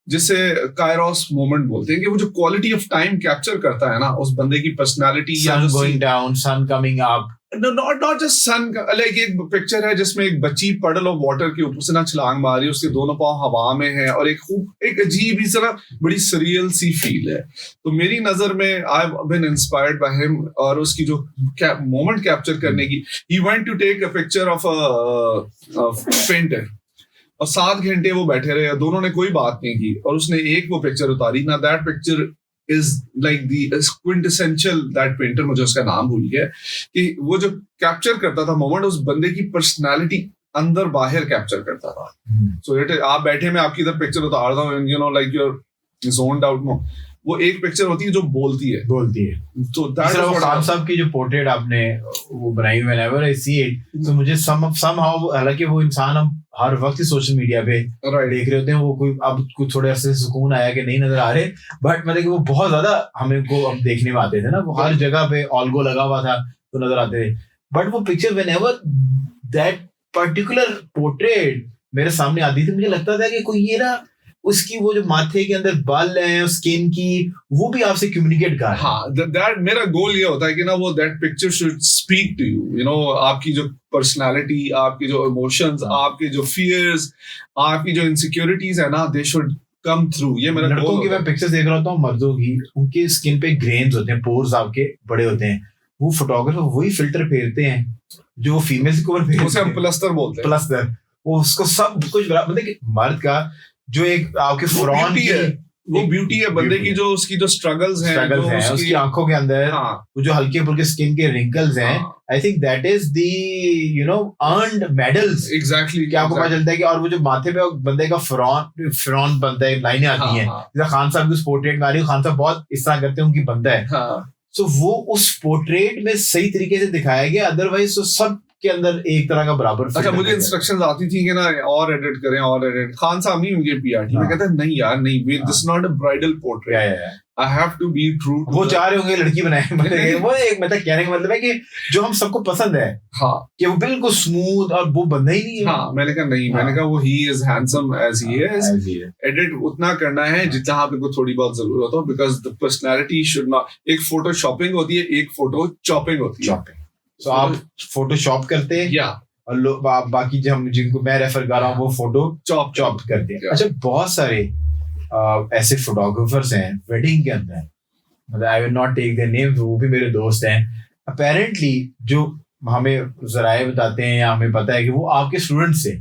जिसे कायरोस मोमेंट बोलते हैं, कि वो जो क्वालिटी ऑफ टाइम कैप्चर करता है ना उस बंदे की personality. Sun going down, sun coming up. No, not just sun. Like एक पिक्चर है जिसमें एक बच्ची पडल ऑफ वाटर के ऊपर से ना छलांग मार रही है, उसके दोनों पांव हवा में हैं, और एक अजीब ही तरह बड़ी सरियल सी फील है. तो मेरी नजर में I have been inspired by him, और उसकी जो मोमेंट कैप्चर करने की. He went to take a picture of a painter, और 7 घंटे वो बैठे रहे, दोनों ने कोई बात नहीं की, और उसने एक वो पिक्चर उतारी ना. That picture is like the quintessential that painter, मुझे उसका नाम भूल गया, कि वो जो कैप्चर करता था मोमेंट, उस बंदे की पर्सनालिटी अंदर बाहर कैप्चर करता था. So आप बैठे में आपकी इधर पिक्चर उतार रहा हूँ, you know, like you're zoned out में, वो एक पिक्चर होती है जो बोलती है. तो खान साहब की जो पोर्ट्रेट आपने वो बनाई, whenever I see it, तो मुझे somehow, हालांकि वो इंसान हम हर वक्त सोशल मीडिया पे देख रहे होते हैं, वो कोई अब कुछ थोड़े अरसे सुकून आया कि नहीं नजर आ रहे, बट मतलब कि वो बहुत ज्यादा हमें को अब देखने में आते थे ना, वो हर जगह पे ऑल्गो लगा हुआ था तो नजर आते थे. बट वो picture whenever that particular portrait मेरे सामने आती थी, मुझे लगता था कि कोई ये ना उसकी वो जो माथे के अंदर बाल है, स्किन की, वो भी आपसे कम्युनिकेट कर रहा है. हाँ, दैट मेरा गोल ये होता है कि ना वो that picture should speak to you, you know, आपकी जो पर्सनालिटी, आपकी जो इमोशंस, आपके जो फियर्स, आपकी जो इनसिक्योरिटीज है ना, दे शुड कम थ्रू. ये मेरा लड़कों की मैं पिक्चर्स देख रहा होता हूँ, मर्दों की, उनके स्किन पे ग्रेन्स होते हैं, पोर्स आपके बड़े होते हैं, वो फोटोग्राफर वही फिल्टर फेरते हैं जो वो फीमेल को उसे हम प्लस्तर बोलते हैं. प्लस्तर, वो उसको सब कुछ मतलब कि मर्द का जो एक आपके फ्रॉन की वो ब्यूटी है बंदे की, जो उसकी जो स्ट्रगल्स हैं, उसकी आंखों के अंदर वो जो हल्के फुल्के स्किन के रिंकल्स हैं, आई think that is the earned medals. Exactly, क्या आपको पता चलता है कि और वो जो माथे पे बंदे का फ्रॉन बनता है, लाइनें आती हैं, जैसे खान साहब की पोर्ट्रेट में आ रही है, खान साहब बहुत इस तरह करते हैं, उनकी बनता है, तो वो उस पोर्ट्रेट में सही तरीके से दिखाया गया, अदरवाइज तो सब के अंदर एक तरह का बराबर। अच्छा, मुझे इंस्ट्रक्शंस आती थी कि ना और एडिट करें, और एडिट। खान साहब नहीं, उनके पीआर टीम में कहता है नहीं यार, नहीं, this not a bridal portrait, I have to be true. वो चाह रहे होंगे लड़की बनाए, वो एक मतलब कहने का मतलब है कि जो हम सबको पसंद है, हाँ, कि वो बिल्कुल स्मूथ, और वो बंदा ही नहीं है। हाँ, मैंने कहा नहीं, मैंने कहा वो he is handsome as he is, edit उतना करना है जितना आपको थोड़ी बहुत जरूरत हो, because the personality should not, एक फोटो शॉपिंग होती है, एक फोटो चॉपिंग होती है। So, आप फोटोशॉप करते हैं, या और बाकी जो हम जिनको मैं रेफर कर रहा हूँ वो फोटो चॉप करते हैं। अच्छा, बहुत सारे ऐसे फोटोग्राफर्स हैं वेडिंग के अंदर, मतलब I will not take their name, वो भी मेरे दोस्त हैं, अपेरेंटली जो हमें जराए बताते हैं या हमें पता है कि वो आपके स्टूडेंट्स से,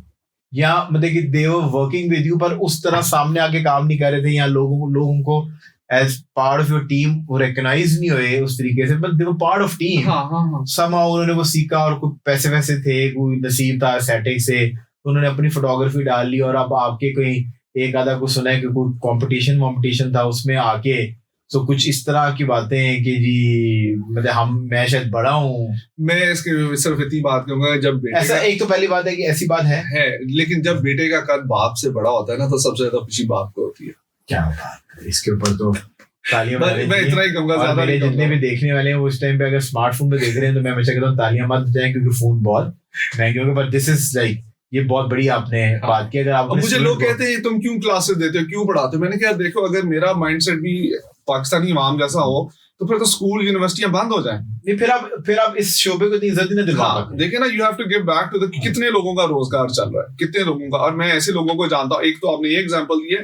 या मतलब कि they were working with you, पर उस तरह सामने आके काम नहीं कर रहे थे, या लोग उनको as part of your team वो recognize नहीं हुए उस तरीके से, but they were part of team। somehow उन्होंने वो सीखा, और कुछ पैसे वैसे थे, कोई नसीब था सेटिंग से, उन्होंने अपनी फोटोग्राफी डाल ली, और अब आपके कोई एक आधा को सुना है कि कोई कंपटीशन था, उसमें आके तो कुछ इस तरह की बातें हैं कि जी मतलब मैं शायद बड़ा हूँ। मैं इसके सिर्फ इतनी बात कहूंगा, जब बेटे ऐसा एक तो पहली बात है कि ऐसी बात है, लेकिन जब बेटे का कद बाप से बड़ा होता है ना, तो सबसे ज्यादा खुशी बाप को होती है। क्या बात, इसके ऊपर तो तालियां मैं इतना ही कहूंगा, ज्यादा नहीं। जितने भी देखने वाले हैं वो इस टाइम पे अगर स्मार्टफोन पे देख रहे हैं, तो मैं हमेशा कहता हूँ तालियां मत बजाएं, क्योंकि फोन बहुत महंगे होंगे, बट दिस इज लाइक, ये बहुत बड़ी आपने बात की। अगर आप मुझे लोग कहते हैं तुम क्यों क्लासेस देते हो, क्यों पढ़ाते हो, मैंने कहा देखो, अगर मेरा माइंडसेट भी पाकिस्तानी इमाम जैसा हो, तो फिर तो स्कूल यूनिवर्सिटियां बंद हो जाएं। नहीं, फिर आप इस शोबे को इतनी इज्जत नहीं दिलवा पाते। देखिए ना, you have to give back to the, कितने लोगों का रोजगार चल रहा है, कितने लोगों का, और मैं ऐसे लोगों को जानता हूँ। एक तो आपने ये एग्जांपल दी है,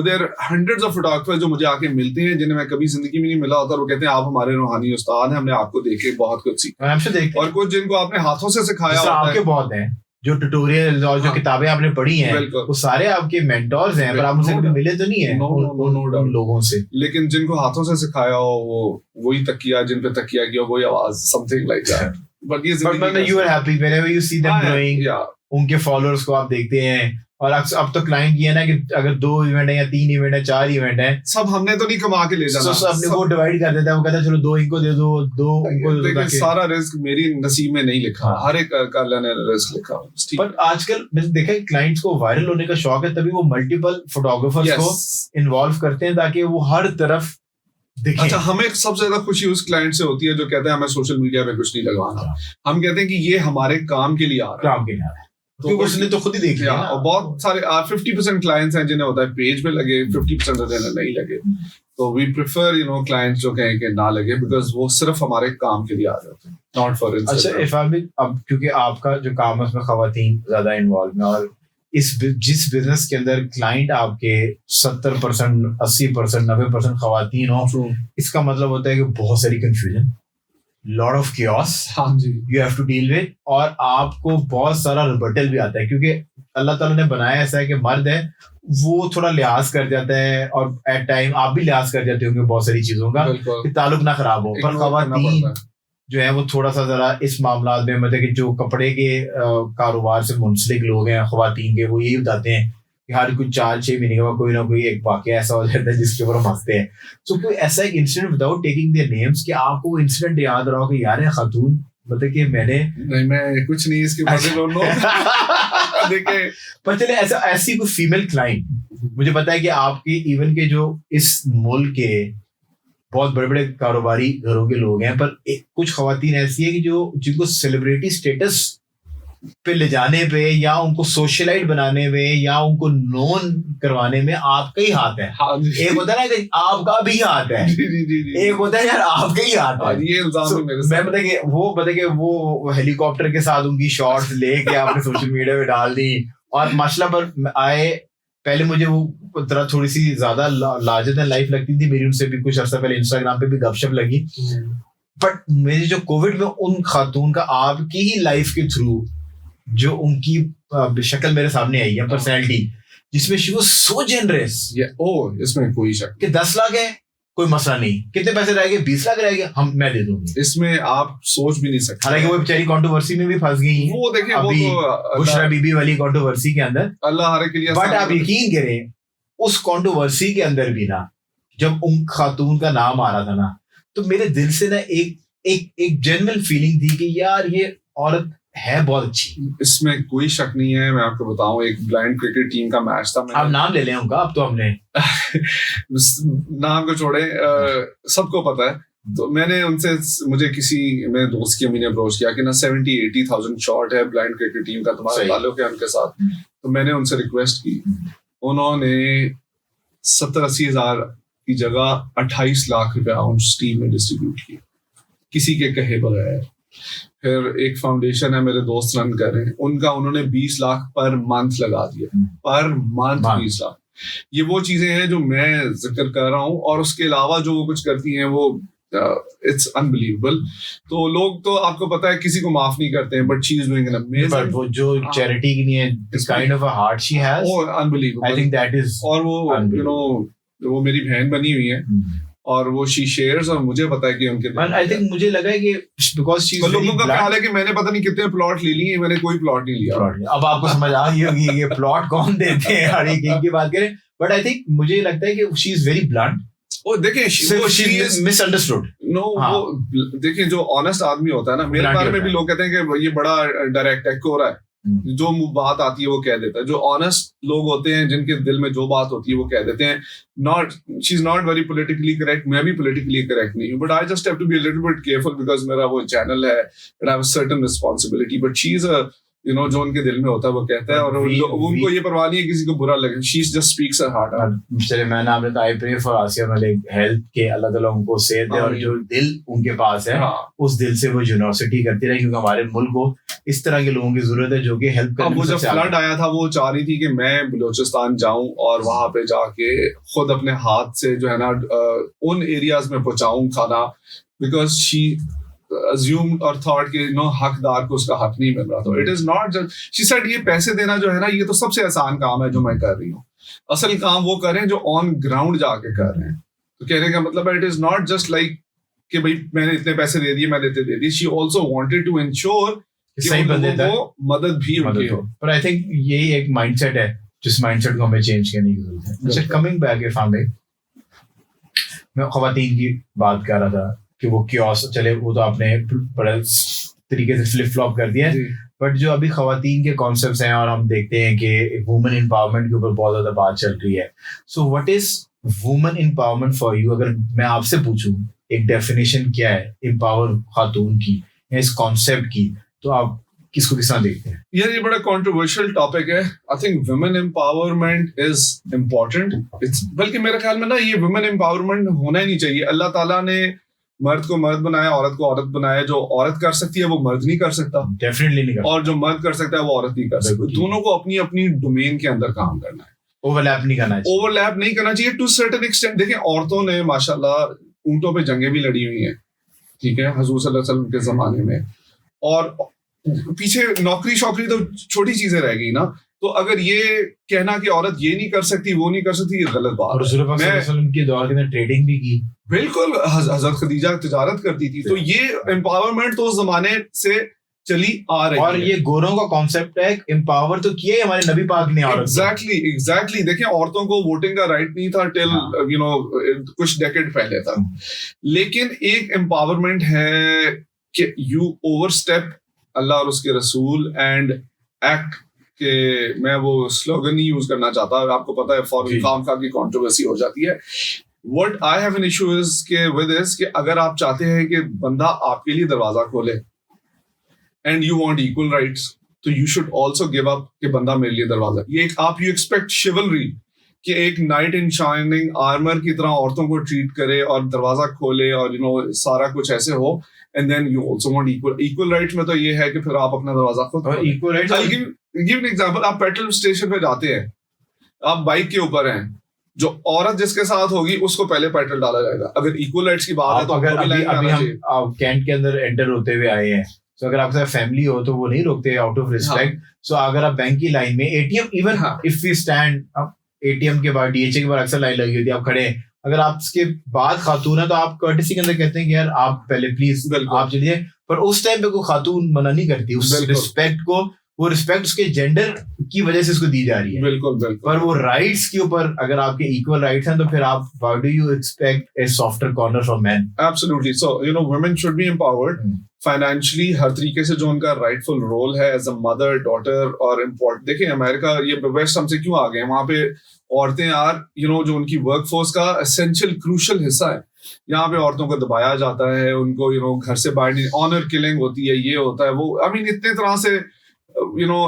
देयर हंड्रेड्स ऑफ फोटोग्राफर्स जो मुझे आके मिलते हैं, जिन्हें मैं कभी जिंदगी में नहीं मिला होता, और वो कहते हैं आप हमारे रूहानी उस्ताद हैं, हमने आपको देखे बहुत कुछ सीखा, और कुछ जिनको आपने हाथों से सिखाया होता है। आपके बहुत हैं जो ट्यूटोरियल और जो किताबें आपने पढ़ी हैं, वो सारे आपके मेंटोर्स हैं, पर आप उनसे कभी मिले तो नहीं है उन लोगों से। लेकिन जिनको हाथों से सिखाया हो, वो वही तकिया, जिन पे तकिया किया, वही आवाज, something like that. But you are happy whenever you see them growing, उनके फॉलोअर्स को आप देखते हैं, और अब तो क्लाइंट ये है ना कि अगर 2 इवेंट है या 3 इवेंट है, 4 इवेंट है, सब हमने तो नहीं कमा के ले जाना, सबने वो डिवाइड कर देता है, वो कहता है चलो 2 इनको दे दो, 2 उनको दे दो। सारा रिस्क मेरी नसीब में नहीं लिखा, हर एक का अल्लाह ने रिस्क लिखा। पर आजकल मैंने देखा है क्लाइंट्स को वायरल होने का शौक है, तभी वो मल्टीपल फोटोग्राफर्स को इन्वॉल्व करते हैं ताकि वो हर तरफ दिखें। अच्छा, हमें सबसे ज्यादा खुशी उस क्लाइंट से होती है जो कहते हैं हमें सोशल मीडिया पे कुछ नहीं लगवाना, हम कहते हैं कि ये हमारे काम के लिए आ रहा है, तो उसने तो खुद ही देख लिया। और बहुत सारे 50% क्लाइंट्स हैं जिन्हें होता है पेज पे लगे, 50% जिन्हें नहीं लगे, तो वी प्रेफर क्लाइंट्स जो कहें कि ना लगे, बिकॉज वो सिर्फ हमारे काम के लिए आ जाते हैं, नॉट फॉर इंस्टाग्राम। अच्छा, अब क्योंकि आपका जो काम है उसमें खवातीन ज्यादा इन्वॉल्व है, और जिस बिजनेस के अंदर क्लाइंट आपके 70%, 80%, 90% खवातीन हो, इसका मतलब होता है कि बहुत सारी confusion, lot of chaos you have to deal with, और आपको बहुत सारा रिबटल भी आता है, क्योंकि अल्लाह ताला ने बनाया ऐसा है कि मर्द है वो थोड़ा लिहाज कर जाता है, और एट टाइम आप भी लिहाज कर जाते होंगे बहुत सारी चीजों का, कि ताल्लुक ना खराब हो। पर खवातीन जो है वो थोड़ा सा जरा इस मामला में, मतलब कि जो कपड़े के कारोबार से मुंसलिक लोग हैं खवातीन के, वो यही बताते हैं कि हर कुछ 4-6 महीने के बाद कोई ना कोई एक वाकया ऐसा हो जाता है जिसके ऊपर हम हंसते हैं। तो कोई ऐसा एक incident without taking their names कि आपको वो इंसिडेंट याद रहा हो कि यार खातून, मतलब कि मैं कुछ नहीं इसके बारे देखे, पर चले ऐसी कोई फीमेल क्लाइंट, मुझे पता है कि आपके इवन के जो इस मुल्क के बहुत बड़े बड़े कारोबारी घरों के लोग हैं, पर कुछ खवातीन ऐसी है कि जिनको सेलिब्रिटी स्टेटस पे ले जाने पे, या उनको सोशलाइट बनाने में, या उनको नोन करवाने में आपका ही हाथ है। एक होता है ना कि आपका भी हाथ है, एक होता है यार आपका ही हाथ है। ये मैं पता कि वो हेलीकॉप्टर के साथ उनकी शॉट्स लेके आपने सोशल मीडिया पे डाल दी, और माशाल्लाह पर आए, पहले मुझे वो तरह थोड़ी सी ज्यादा लार्जर देन लाइफ लगती थी मेरी, उनसे भी कुछ अर्सा पहले इंस्टाग्राम पे भी गपशप लगी, बट मेरी जो कोविड में उन खातून का आपकी ही लाइफ के थ्रू जो उनकी शक्ल मेरे सामने आई है, पर्सनैलिटी, जिसमें शी वाज सो जेनरस इसमें कोई शक कि 10 लाख है कोई मसला नहीं, कितने पैसे रह गए, 20 लाख रह गए, मैं दे दूंगी, इसमें आप सोच भी नहीं सकते। हालांकि वो बेचारी कंट्रोवर्सी में भी फंस गई है, वो देखिए अभी वो तो बुशरा बीबी वाली कंट्रोवर्सी के अंदर, अल्लाह हर के लिए। बट आप यकीन करें उस कंट्रोवर्सी के अंदर भी ना, जब उन खातून का नाम आ रहा था ना, तो मेरे दिल से ना एक जेन्युइन फीलिंग थी कि यार ये औरत है बहुत अच्छी। इसमें कोई शक नहीं है। मैं आपको बताऊं, एक ब्लाइंड क्रिकेट टीम का मैच था। आप नाम ले लें उनका, अब तो हमने नाम को छोड़े, सबको पता है। तो मैंने उनसे, मुझे किसी मेरे दोस्त की अम्मी ने अप्रोच किया कि ना 70-80,000 शॉट है ब्लाइंड क्रिकेट टीम का, तुम्हारा ताल्लुक है उनके साथ। तो मैंने उनसे रिक्वेस्ट की, उन्होंने 70-80 हज़ार की जगह 28 लाख रुपया उस टीम में डिस्ट्रीब्यूट किया, किसी के कहे बगैर। फिर एक फाउंडेशन है, मेरे दोस्त रन कर रहे हैं, उनका उन्होंने 20 लाख पर मंथ लगा दिया, पर मंथ 20 लाख। ये वो चीजें हैं जो मैं जिक्र कर रहा हूँ। और उसके अलावा जो वो कुछ करती हैं वो इट्स अनबिलीवेबल। तो लोग तो आपको पता है किसी को माफ नहीं करते हैं, but she is doing an amazing, वो जो चैरिटी के लिए this kind of a heart she has, वो unbelievable, I think that is. और वो यू नो वो मेरी बहन बनी हुई है और वो शी शेयर्स, और मुझे पता है कि उनके आई थिंक मुझे लगा है कि बिकॉज़ शी इज लोगों का ख्याल है कि मैंने पता नहीं कितने प्लॉट ले लिए, मैंने कोई प्लॉट नहीं लिया। अब आपको समझ आ गई होगी ये प्लॉट कौन देते हैं, हर एक की बात करें। बट आई थिंक मुझे लगता है कि शी इज वेरी ब्लंट। ओ देखिए, शी इज मिसअंडरस्टूड। नो, वो देखिए जो ऑनेस्ट आदमी होता है ना, मेरे बारे में भी लोग कहते हैं कि ये बड़ा डायरेक्ट है, हो रहा है, जो बात आती है वो कह देता है। जो ऑनेस्ट लोग होते हैं, जिनके दिल में जो बात होती है वो कह देते हैं। Not, she is not very politically correct, मैं भी पॉलिटिकली करेक्ट नहीं हूँ, but I just have to be a little bit careful because मेरा वो चैनल है, I have a certain responsibility. But she is a जो उनके दिल में होता है वो कहता है, और उनको ये परवाह नहीं है किसी को बुरा लगे। She just speaks her heart out. चले, मैं नाम लेता, I pray for Aasia Malik, health के अल्लाह ताला उनको सेहत दे, और जो दिल उनके पास है उस दिल से वो यूनिवर्सिटी करती रहे, क्योंकि हमारे मुल्क को इस तरह के लोगों की जरूरत है जो कि हेल्प करने में। वो जब फ्लड आया था, वो चाह रही थी कि मैं बलूचिस्तान जाऊं और वहां पे जाके खुद अपने हाथ से जो है ना उन एरियाज में पहुंचाऊं खाना, बिकॉज शी assumed और thought कि हकदार को उसका हक नहीं मिल रहा। तो it is not just, she said ये पैसे देना जो है ना, ये तो सबसे आसान काम है जो मैं कर रही हूँ। असल काम वो करें जो ऑन ग्राउंड जाके कर रहे हैं। तो कहने का मतलब है, it is not just like कि भाई मैंने इतने पैसे दे दिए, मैंने इतने दे दिए। She also wanted to ensure सही बंदे को मदद भी उनकी हो। पर आई थिंक यही एक माइंडसेट है, जिस माइंडसेट को हमें चेंज करने की जरूरत है। अच्छा, कमिंग बैक इरफान भाई, मैं खवातीन की बात कर रहा था कि वो क्योस, चले वो तो आपने बड़े तरीके से फ्लिप फ्लॉप कर दिया, बट जो अभी खवातीन के कॉन्सेप्ट्स हैं और हम देखते हैं कि वुमेन एम्पावरमेंट के ऊपर बहुत ज्यादा बात चल रही है। So what is women empowerment for you? अगर मैं आपसे पूछूं एक डेफिनेशन क्या है एम्पावर खातून की या इस कॉन्सेप्ट की, तो आप किसको किस तरह देखते हैं? यार ये बड़ा कंट्रोवर्शियल टॉपिक है। I think women empowerment is important. बल्कि मेरे ख्याल में ना ये वुमेन एम्पावरमेंट होना ही नहीं चाहिए। अल्लाह ताला ने मर्द को मर्द बनाया, औरत को औरत बनाया। जो औरत कर सकती है वो मर्द नहीं कर सकता, डेफिनेटली नहीं कर सकता, और जो मर्द कर सकता है वो औरत नहीं कर सकती। दोनों को अपनी अपनी डोमेन के अंदर काम करना है, ओवरलैप नहीं करना चाहिए। ओवरलैप नहीं करना चाहिए टू सर्टेन एक्सटेंट। देखिए, औरतों ने माशाल्लाह ऊंटों पे जंगें भी लड़ी हुई हैं, ठीक है, हुजूर सल्लल्लाहु अलैहि वसल्लम के जमाने में। और पीछे नौकरी शौकरी तो छोटी चीजें रह गई ना। तो अगर ये कहना कि औरत ये नहीं कर सकती, वो नहीं कर सकती, ये गलत बात है। रसूल पाक सल्लल्लाहु अलैहि वसल्लम के दौर के अंदर ट्रेडिंग भी की, बिल्कुल, हजरत खदीजा तिजारत करती थी। तो ये एम्पावरमेंट तो उस जमाने से चली आ रही है। और ये गोरों का कॉन्सेप्ट है, एम्पावर तो किया है हमारे नबी पाक ने औरत को। एग्जैक्टली। देखिए, औरतों को वोटिंग का राइट नहीं था टिल कुछ डेकेड पहले था। लेकिन एक एम्पावरमेंट है कि यू ओवरस्टेप अल्लाह और उसके रसूल एंड एक्ट के, मैं वो स्लोगन नहीं यूज करना चाहता, आपको पता है फॉरेन खामखा की कंट्रोवर्सी हो जाती है। What I have an issue is कि अगर आप चाहते हैं कि बंदा आपके लिए दरवाजा खोले and you want equal rights, तो you should also give up कि बंदा मेरे लिए दरवाजा। ये एक आप you expect chivalry कि एक नाइट इन शाइनिंग आर्मर की तरह औरतों को ट्रीट करे और दरवाजा खोले और सारा कुछ ऐसे हो, and then you also want equal rights में तो ये है कि फिर आप अपना दरवाजा खुद और equal rights। I'll give an example। आप पेट्रोल स्टेशन पे जाते हैं, आप बाइक के ऊपर हैं, जो औरत जिसके साथ होगी उसको पहले पेट्रोल डाला जाएगा। अगर इक्वल राइट्स की बात है तो अभी हम कैंट के अंदर एंटर होते हुए आए हैं, सो अगर आपके साथ फैमिली हो तो वो नहीं रोकते आउट ऑफ रिस्पेक्ट. सो अगर आप बैंक की लाइन में ATM, even if we stand, अब एटीएम के बाद डीएचए के बाद अक्सर लाइन लगी होती है, आप खड़े हैं, अगर आपके बाद खातून है तो आप कर्टेसी के अंदर कहते हैं कि यार आप पहले प्लीज आप चलिए, पर उस टाइम पे कोई खातून मना नहीं करती उस रिस्पेक्ट को. वो रिस्पेक्ट उसके जेंडर की वजह से उसको दी जा रही है. बिल्कुल. पर वो राइट्स के ऊपर अगर आपके इक्वल राइट्स हैं तो फिर आप why do you expect a softer corner from men? Absolutely. So women should be empowered financially, हर तरीके से जो उनका राइटफुल रोल है एज अ मदर, डॉटर और इम्पोर्टेंट. देखिए अमेरिका, ये वेस्ट हमसे क्यों आ गए, वहां पे औरतें यार जो उनकी वर्कफोर्स का एसेंशियल क्रूशियल हिस्सा है. यहाँ पे औरतों को दबाया जाता है, उनको घर से बाहर नहीं, ऑनर किलिंग होती है, ये होता है वो, आई मीन इतने तरह से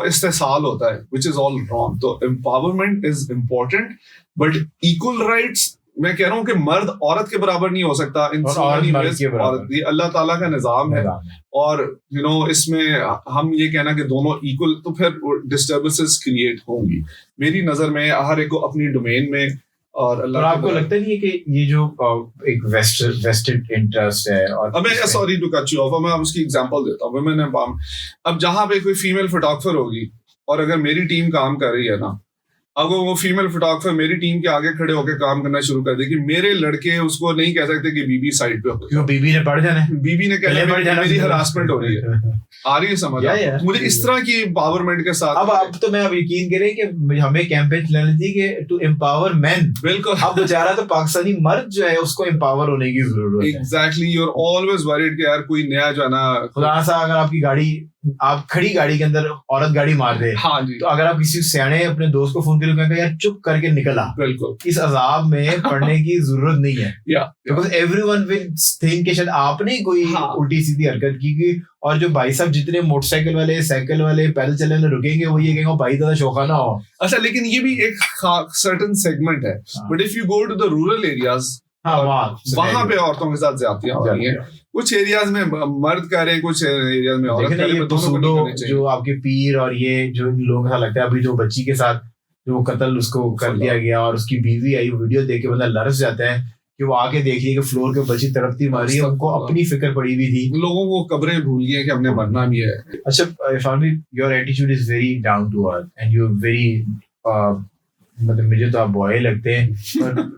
इस्तेसाल होता है, which is all wrong. तो empowerment is important, but equal rights, मैं कह रहा हूँ कि मर्द औरत के बराबर नहीं हो सकता. ये अल्लाह ताला का निजाम है, और इसमें हम ये कहना कि दोनों इक्वल, तो फिर डिस्टर्बेंसेस क्रिएट होंगी. मेरी नजर में हर एक को अपनी डोमेन में. और आपको लगता नहीं है कि ये जो एक वेस्टेड इंटरेस्ट है, और अब मैं sorry to cut you off, मैं उसकी एग्जांपल देता हूँ. वुमेन एम्पावरमेंट, अब जहां पे कोई फीमेल फोटोग्राफर होगी और अगर मेरी टीम काम कर रही है ना, अगर वो फीमेल फोटोग्राफर मेरी टीम के आगे खड़े होकर काम करना शुरू कर देगी, मेरे लड़के उसको नहीं कह सकते कि बीबी साइड पे हो, क्यों बीबी ने पढ़ जाना है, बीबी ने कहना मेरी हरासमेंट हो रही है. आ रही है समझ? मुझे इस तरह की एम्पावरमेंट के साथ अब तो मैं अब यकीन करें कि हमें कैंपेन चलानी थी कि टू एम्पावर मेन. बिल्कुल. अब बेचारा तो पाकिस्तानी मर्द जो है उसको एम्पावर होने की जरूरत है. Exactly. You are always worried कि यार कोई नया जो है ना, खुदा सा अगर आपकी गाड़ी, आप खड़ी गाड़ी के अंदर औरत गाड़ी मार दे, हाँ जी, तो अगर आप किसी सियाने अपने दोस्त को फोन करके यार चुप करके निकला, बिल्कुल, इस अजाब में पड़ने की जरूरत नहीं है. बिकॉज एवरीवन विल थिंक कि शायद आपने कोई उल्टी सीधी हरकत की. और जो भाई साहब जितने मोटरसाइकिल वाले, साइकिल वाले, पैदल चलने वाले रुकेंगे, वो ये कहेंगे भाई ज्यादा शौका ना हो. अच्छा, लेकिन ये भी एक सर्टेन सेगमेंट है. But if you go to the rural areas, वहां पे औरतों के साथ ज्यादतियां हो रही हैं. कुछ एरियाज में मर्द कर रहे हैं, कुछ एरियाज में औरत कर रहे हैं. जो आपके पीर और ये जो लोगों को लगता है, अभी जो बच्ची के साथ जो कत्ल उसको कर दिया गया और उसकी बीवी आई, वीडियो देख के बंदा लरस जाता है कि वो आके देख रही है कि फ्लोर के बच्ची तड़पती मारी है. उनको अपनी फिक्र पड़ी हुई थी. लोगों को कब्रें भूल गई है कि हमने मरना भी है. अच्छा इरफान भाई, your attitude is very down to earth and you very, मतलब मुझे तो आप बॉय लगते हैं, पर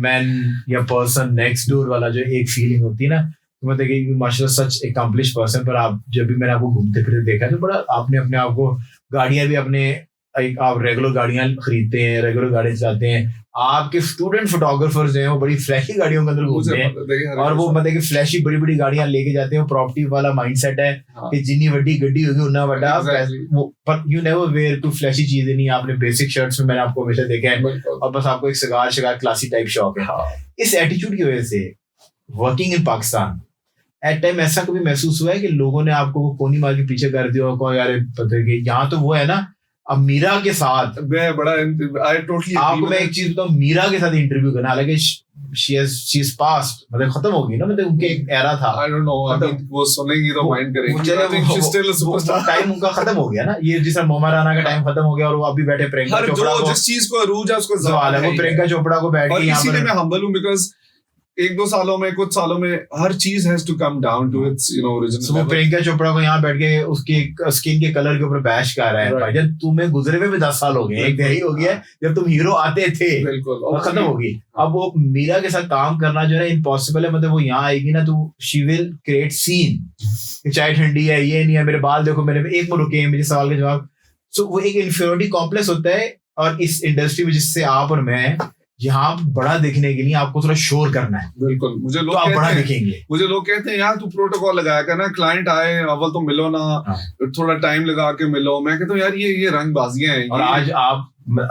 मैन या पर्सन नेक्स्ट डोर वाला जो एक फीलिंग होती है ना, तो मतलब कि माशाल्लाह सच अकम्प्लिश पर्सन. पर आप जब भी मैंने आपको घूमते फिरते देखा तो बड़ा आपने अपने आप को, गाड़ियां भी अपने, आप रेगुलर गाड़ियां खरीदते हैं, रेगुलर गाड़ी चलाते हैं. आपके स्टूडेंट फोटोग्राफर्स हैं वो बड़ी फ्लैशी गाड़ियों के अंदर घूमते हैं, और वो मतलब कि फ्लैशी बड़ी बड़ी गाड़ियां लेके जाते हैं. प्रॉपर्टी वाला माइंडसेट है कि जितनी बड़ी गड्डी होगी उतना बड़ा. पर you never wear too flashy चीजें नहीं. आपने बेसिक शर्ट्स में मैंने आपको हमेशा देखा है, और बस आपको एक सिगार क्लासी टाइप शौक है. इस एटीट्यूड की वजह से working in Pakistan at time ऐसा कभी महसूस हुआ है कि लोगों ने आपको कोनी मार के पीछे कर दिया हो, यार पता है यहाँ तो वो है ना, अब मीरा के साथ मैं बड़ा आपको मैं एक चीज बताऊं, मीरा के साथ इंटरव्यू करना, हालांकि she is past, मतलब खत्म हो गई ना, मतलब उनके एक एरा था. I don't know, I mean, वो सुनेंगी तो माइंड करेंगी. I think she's still a superstar. Time उनका खत्म हो गया ना, ये जिस तरह मोमा राणा का टाइम खत्म हो गया और वो अभी बैठे प्रियंका चोपड़ा को, जिस चीज को अरूज है उसको सवाल है, वो प्रियंका चोपड़ा को बैठ के यहाँ पर. इसीलिए मैं हम्बल हूँ बिकॉज एक दो सालों में, कुछ सालों में हर चीज has to come down to its original level. Priyanka Chopra को यहाँ बैठ के उसके स्किन के कलर के ऊपर बैश कर रहा है. भाईजान तुम्हें गुजरे हुए भी 10 साल हो गए, एक दहाई हो गया जब तुम हीरो आते थे, बिल्कुल खत्म होगी. अब वो मीरा के साथ काम करना जो है इम्पॉसिबल है. मतलब वो यहाँ आएगी ना तो शी विल क्रिएट सीन, चाय ठंडी है, ये नहीं है, मेरे बाल देखो, मैंने एक में रुके हैं, मेरे सवाल के जवाब. सो वो एक इन्फीरियरिटी कॉम्प्लेक्स होता है. और इस इंडस्ट्री में जिससे आप और मैं, यहाँ बड़ा दिखने के लिए आपको थोड़ा शोर करना है. बिल्कुल. मुझे लोग तो आप बड़ा दिखेंगे. मुझे लोग कहते हैं यार तू प्रोटोकॉल लगाया कर ना, क्लाइंट आए अव्वल तो मिलो ना, थोड़ा टाइम लगा के मिलो. मैं कहता हूँ यार ये रंगबाजियां हैं. और आज आप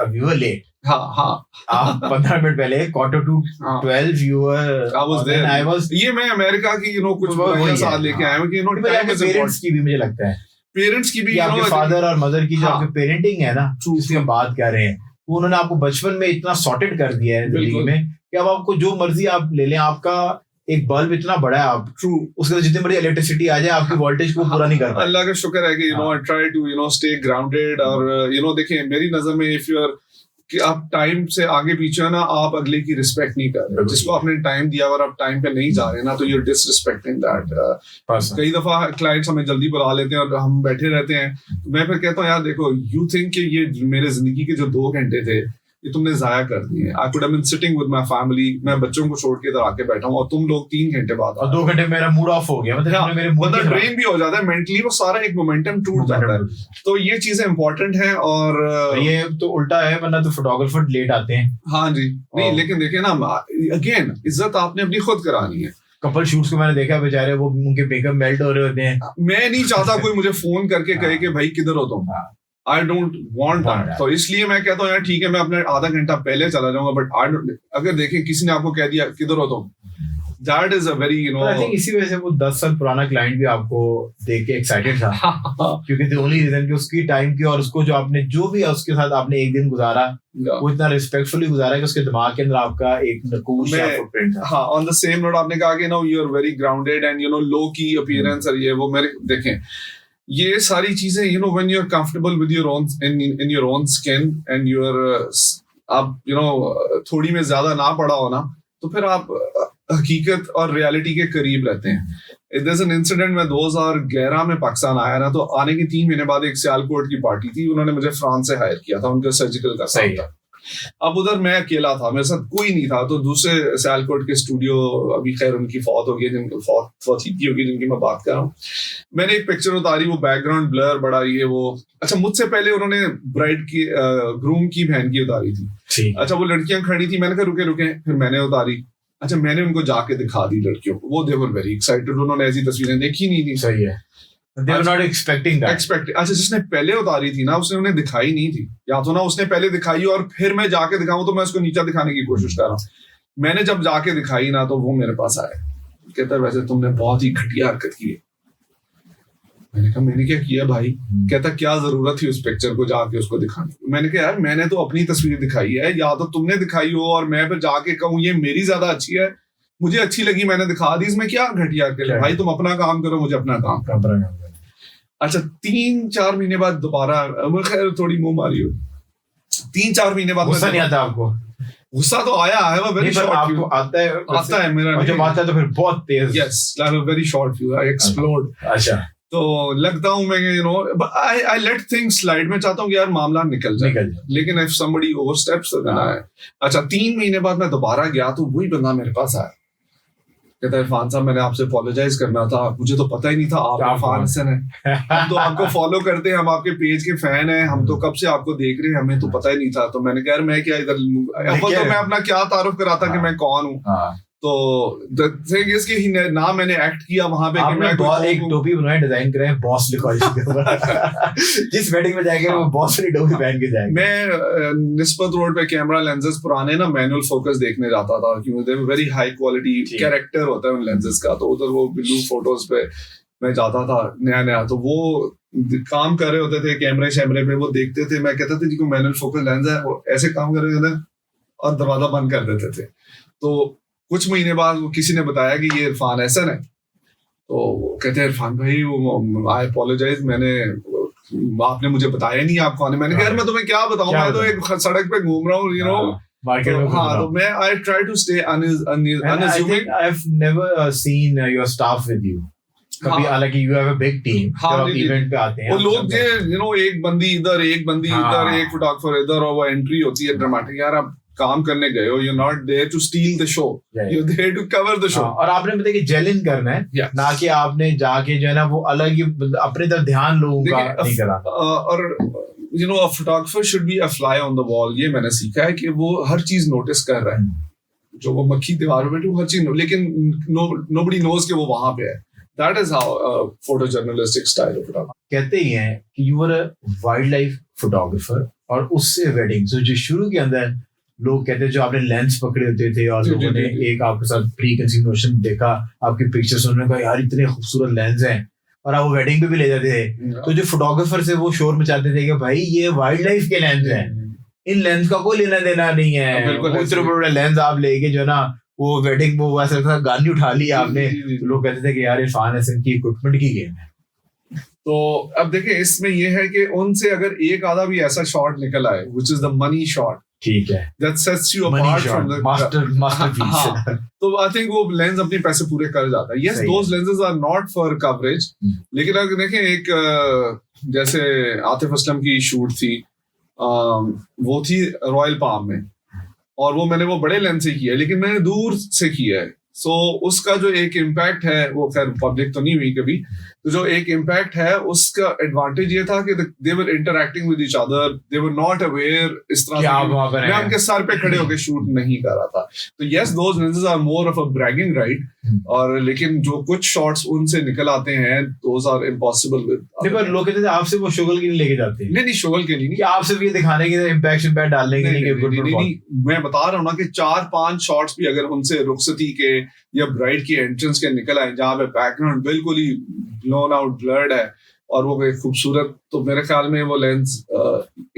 व्यूअर लेट, हाँ आप 15 मिनट पहले 11:45 व्यूअर आई वाज. ये मैं अमेरिका की कुछ साथ लेके आया हूँ कि पेरेंट्स की भी मुझे लगता है, पेरेंट्स की भी, आपके फादर और मदर की जो आपकी पेरेंटिंग है ना, जिसकी हम बात कर रहे हैं, उन्होंने आपको बचपन में इतना सॉर्टेड कर दिया है जिंदगी में कि अब आपको जो मर्जी आप ले लें. आपका एक बल्ब इतना बड़ा है, आप उसके जितनी बड़ी इलेक्ट्रिसिटी आ जाए आपकी वोल्टेज को पूरा नहीं कर पाए. अल्लाह का शुक्र है कि I try to stay grounded. और देखिए मेरी नजर में इफ यू आर कि आप टाइम से आगे पीछे हो ना, आप अगले की रिस्पेक्ट नहीं कर रहे। जिसको आपने टाइम दिया और आप टाइम पे नहीं जा रहे ना, तो यूर डिसरिस्पेक्टिंग दैट। कई दफा क्लाइंट्स हमें जल्दी बुला लेते हैं और हम बैठे रहते हैं, मैं फिर कहता हूँ यार देखो, यू थिंक कि ये मेरे जिंदगी के जो 2 घंटे थे ये तुमने जाया कर दिए। I could have been sitting with my family, मैं बच्चों को छोड़ के इधर आके बैठा हूँ और तुम लोग 3 घंटे बाद और 2 घंटे मेरा मूड ऑफ हो गया, मतलब मेरे बंदा ड्रेन भी हो जाता है मेंटली, वो सारा एक मोमेंटम टूट जाता है। तो ये चीजें इंपॉर्टेंट हैं। और ये तो उल्टा है, वरना तो फोटोग्राफर लेट आते हैं। हाँ जी, नहीं लेकिन देखिए ना, अगेन इज्जत आपने अपनी खुद करानी है। कपल शूट्स को मैंने देखा, बेचारे वो उनके मेकअप मेल्ट हो रहे होते हैं। मैं नहीं चाहता कोई मुझे फोन करके कहे कि भाई किधर हो तुम। I don't want that. तो इसलिए मैं कहता हूँ यार ठीक है, मैं अपने आधा घंटा पहले चला जाऊंगा, बट अगर देखें किसी ने आपको कह दिया किधर हो तुम, that is a very I think इसी वजह से वो 10 साल पुराना क्लाइंट भी आपको देख के एक्साइटेड था। क्योंकि द ओनली रीजन कि उसकी टाइम की और उसको जो आपने जो भी उसके साथ आपने एक दिन गुजारा, वो इतना रिस्पेक्टफुली गुजारा कि उसके दिमाग के अंदर आपका एक नकूश या फुटप्रिंट था। हाँ, ऑन द सेम नोट आपने कहा कि no you are very grounded and you know low key appearance, और ये वो मेरे देखें ये सारी चीजें, you know when you are comfortable with your own in your own skin and you are आप यू नो थोड़ी में ज्यादा ना पड़ा हो ना, तो फिर आप हकीकत और रियलिटी के करीब रहते हैं। There's an incident में 2011 में पाकिस्तान आया ना, तो आने के 3 महीने बाद एक सियालकोट की पार्टी थी, उन्होंने मुझे फ्रांस से हायर किया था, उनका सर्जिकल का काम था। अब उधर मैं अकेला था, मेरे साथ कोई नहीं था। तो दूसरे सियालकोट के स्टूडियो, अभी खैर उनकी फौत हो गई, जिनकी फौत की होगी, जिनकी मैं बात कर रहा हूँ, मैंने एक पिक्चर उतारी, वो बैकग्राउंड ब्लर बड़ा ये वो। अच्छा, मुझसे पहले उन्होंने ब्राइड की ग्रूम की बहन की उतारी थी। अच्छा, वो लड़कियां खड़ी थी, मैंने कहा रुके रुके, फिर मैंने उतारी। अच्छा, मैंने उनको जाके दिखा दी लड़कियों को, वो दे वर वेरी एक्साइटेड, उन्होंने ऐसी तस्वीरें देखी नहीं थी। सही है, they were not expecting that. अच्छा, जिसने पहले उतारी थी ना, उसने उन्हें दिखाई नहीं थी, या तो ना उसने पहले दिखाई और फिर मैं जाके दिखाऊं, तो मैं उसको नीचा दिखाने की कोशिश कर रहा हूँ। मैंने जब जाके दिखाई ना, तो वो मेरे पास आया, कहता है वैसे तुमने बहुत ही घटिया हरकत की है। मैंने कहा मैंने क्या किया भाई? कहता क्या जरूरत थी उस पिक्चर को जाके उसको दिखाने की? मैंने कहा यार मैंने तो अपनी तस्वीर दिखाई है, या तो तुमने दिखाई हो और मैं फिर जाके कहूँ ये मेरी ज्यादा अच्छी है, मुझे अच्छी लगी मैंने दिखा दी, इसमें क्या घटिया कर? भाई तुम अपना काम करो, मुझे अपना काम करो। अच्छा, 3-4 महीने बाद दोबारा, खैर थोड़ी मुंह मारी हो, 3-4 महीने बाद गुस्सा नहीं आता आपको? गुस्सा तो आया है, वो वेरी शॉर्ट आपको आता है मेरा, जब आता है तो फिर बहुत तेज। Yes, I have a very short fuse, I explode. अच्छा, तो लगता हूं मैं, you know, I let things slide में, चाहता हूं कि यार मामला निकल जाए, लेकिन इफ समबडी ओवरस्टेप्स तो देना है। अच्छा, 3 महीने बाद मैं दोबारा गया, तो वही बंदा मेरे पास आया, कहता है इरफान साहब मैंने आपसे अपोलोजाइज करना था, मुझे तो पता ही नहीं था आप इरफान हसन है, हम तो आपको फॉलो करते हैं, हम आपके पेज के फैन हैं, हम तो कब से आपको देख रहे हैं, हमें तो पता ही नहीं था। तो मैंने कहा यार मैं क्या इधर, तो मैं अपना क्या तारुफ कराता कि मैं कौन हूँ। तो द थिंग इज कि ना मैंने एक्ट किया वहां पे कि मैं एक टोपी बनाए, डिजाइन करे बॉस लिखा जिस वेडिंग में जाएंगे वो बॉस वाली टोपी पहन के जाएंगे। मैं निस्बत रोड पे कैमरा लेंसेज पुराने ना मैनुअल फोकस देखने जाता था, क्योंकि they very high quality character होता है उन लेंसेज का, तो उधर वो ब्लू फोटोज पे मैं जाता था नया, तो वो काम कर रहे होते थे कैमरे शैमरे पे, वो देखते थे, मैं कहता था जी को मैनुअल फोकस लेंस है, वो ऐसे काम कर रहे थे और दरवाजा बंद कर देते थे। तो कुछ महीने बाद वो किसी ने बताया कि ये इरफान हसन है, तो वो कहते हैं इरफान भाई वो आई अपोलोजाइज, मैंने आपने मुझे बताया नहीं आप कौन है। मैंने कहा यार मैं तुम्हें क्या बताऊं, मैं तो एक सड़क पे घूम रहा हूँ, यू नो मार्केट में। हाँ, तो मैं I try to stay unassuming. I've never seen your staff with you. कभी हालांकि you have a big team, जब इवेंट पे आते हैं वो लोग जो यू नो एक बंदी इधर एक बंदी इधर एक फोटोग्राफर इधर, और वो एंट्री होती है ड्रामेटिक। यार आप काम करने गए हो, you're not there to steal the show, you're there to cover the show। और आपने मतलब कि जेलिन करना है, ना कि आपने जाके जो है ना वो अलग ही अपने तरफ ध्यान लोगों का नहीं करा। और you know a photographer should be a fly on the wall, ये मैंने सीखा है कि वो हर चीज नोटिस कर रहा है, जो वो मक्खी दीवार में बैठी वो हर चीज, लेकिन nobody knows कि वो वहां पे है। That is how photojournalistic style of photography। कहते ही हैं कि you were a wildlife photographer, और उससे वेडिंग जो शुरू के अंदर लोग कहते हैं जो आपने लेंस पकड़े होते थे और लोगों ने एक आपके साथ प्री कंसीव नोशन देखा, आपकी पिक्चर्स, उन्होंने कहा यार इतने खूबसूरत लेंस हैं, और आप वो वेडिंग पे भी ले जाते थे। तो जो फोटोग्राफर से वो शोर मचाते थे कि भाई ये वाइल्ड लाइफ के लेंस हैं, इन लेंस का कोई लेना देना नहीं है, इतने बड़े लेंस आप लेके जो ना वो वेडिंग वो वैसे गानी उठा ली आपने। तो लोग कहते थे कि यार इरफान हसन की इक्विपमेंट की गेम है। तो अब देखें इसमें ये है कि उनसे अगर एक आधा भी ऐसा शॉट निकल आए, which is the money shot, ठीक है, that sets you apart from the masterpiece. तो I think वो लेंस अपने पैसे पूरे कर जाता है. Yes, those lenses are not for coverage. लेकिन अगर देखें एक जैसे आतिफ असलम की शूट थी, वो थी रॉयल पाम में, और वो मैंने वो बड़े लेंस से किया है, लेकिन मैंने दूर से किया है. सो उसका जो एक इम्पैक्ट है, वो खैर पब्लिक तो नहीं हुई कभी, तो जो एक इम्पैक्ट है उसका एडवांटेज ये था कि they were interacting with each other, they were not aware इस तरह से मैं उनके सर पे खड़े होकर शूट नहीं कर रहा था. तो yes, those lenses are more of a bragging right, और लेकिन जो कुछ शॉट्स उनसे निकल आते हैं दोज आर इम्पॉसिबल विद. पर लोग कहते थे आपसे वो शुगल के लिए लेके जाते हैं. नहीं, शुगल के लिए नहीं, आप सिर्फ ये दिखाने के इम्पैक्ट डालने के लिए. मैं बता रहा हूँ ना कि 4-5 शॉट्स भी अगर उनसे रुखसती के या ब्राइड की एंट्रेंस के निकल आए जहाँ पे बैकग्राउंड बिल्कुल ही ब्लोन आउट ब्लर्ड है और वो खूबसूरत, तो मेरे ख्याल में वो lens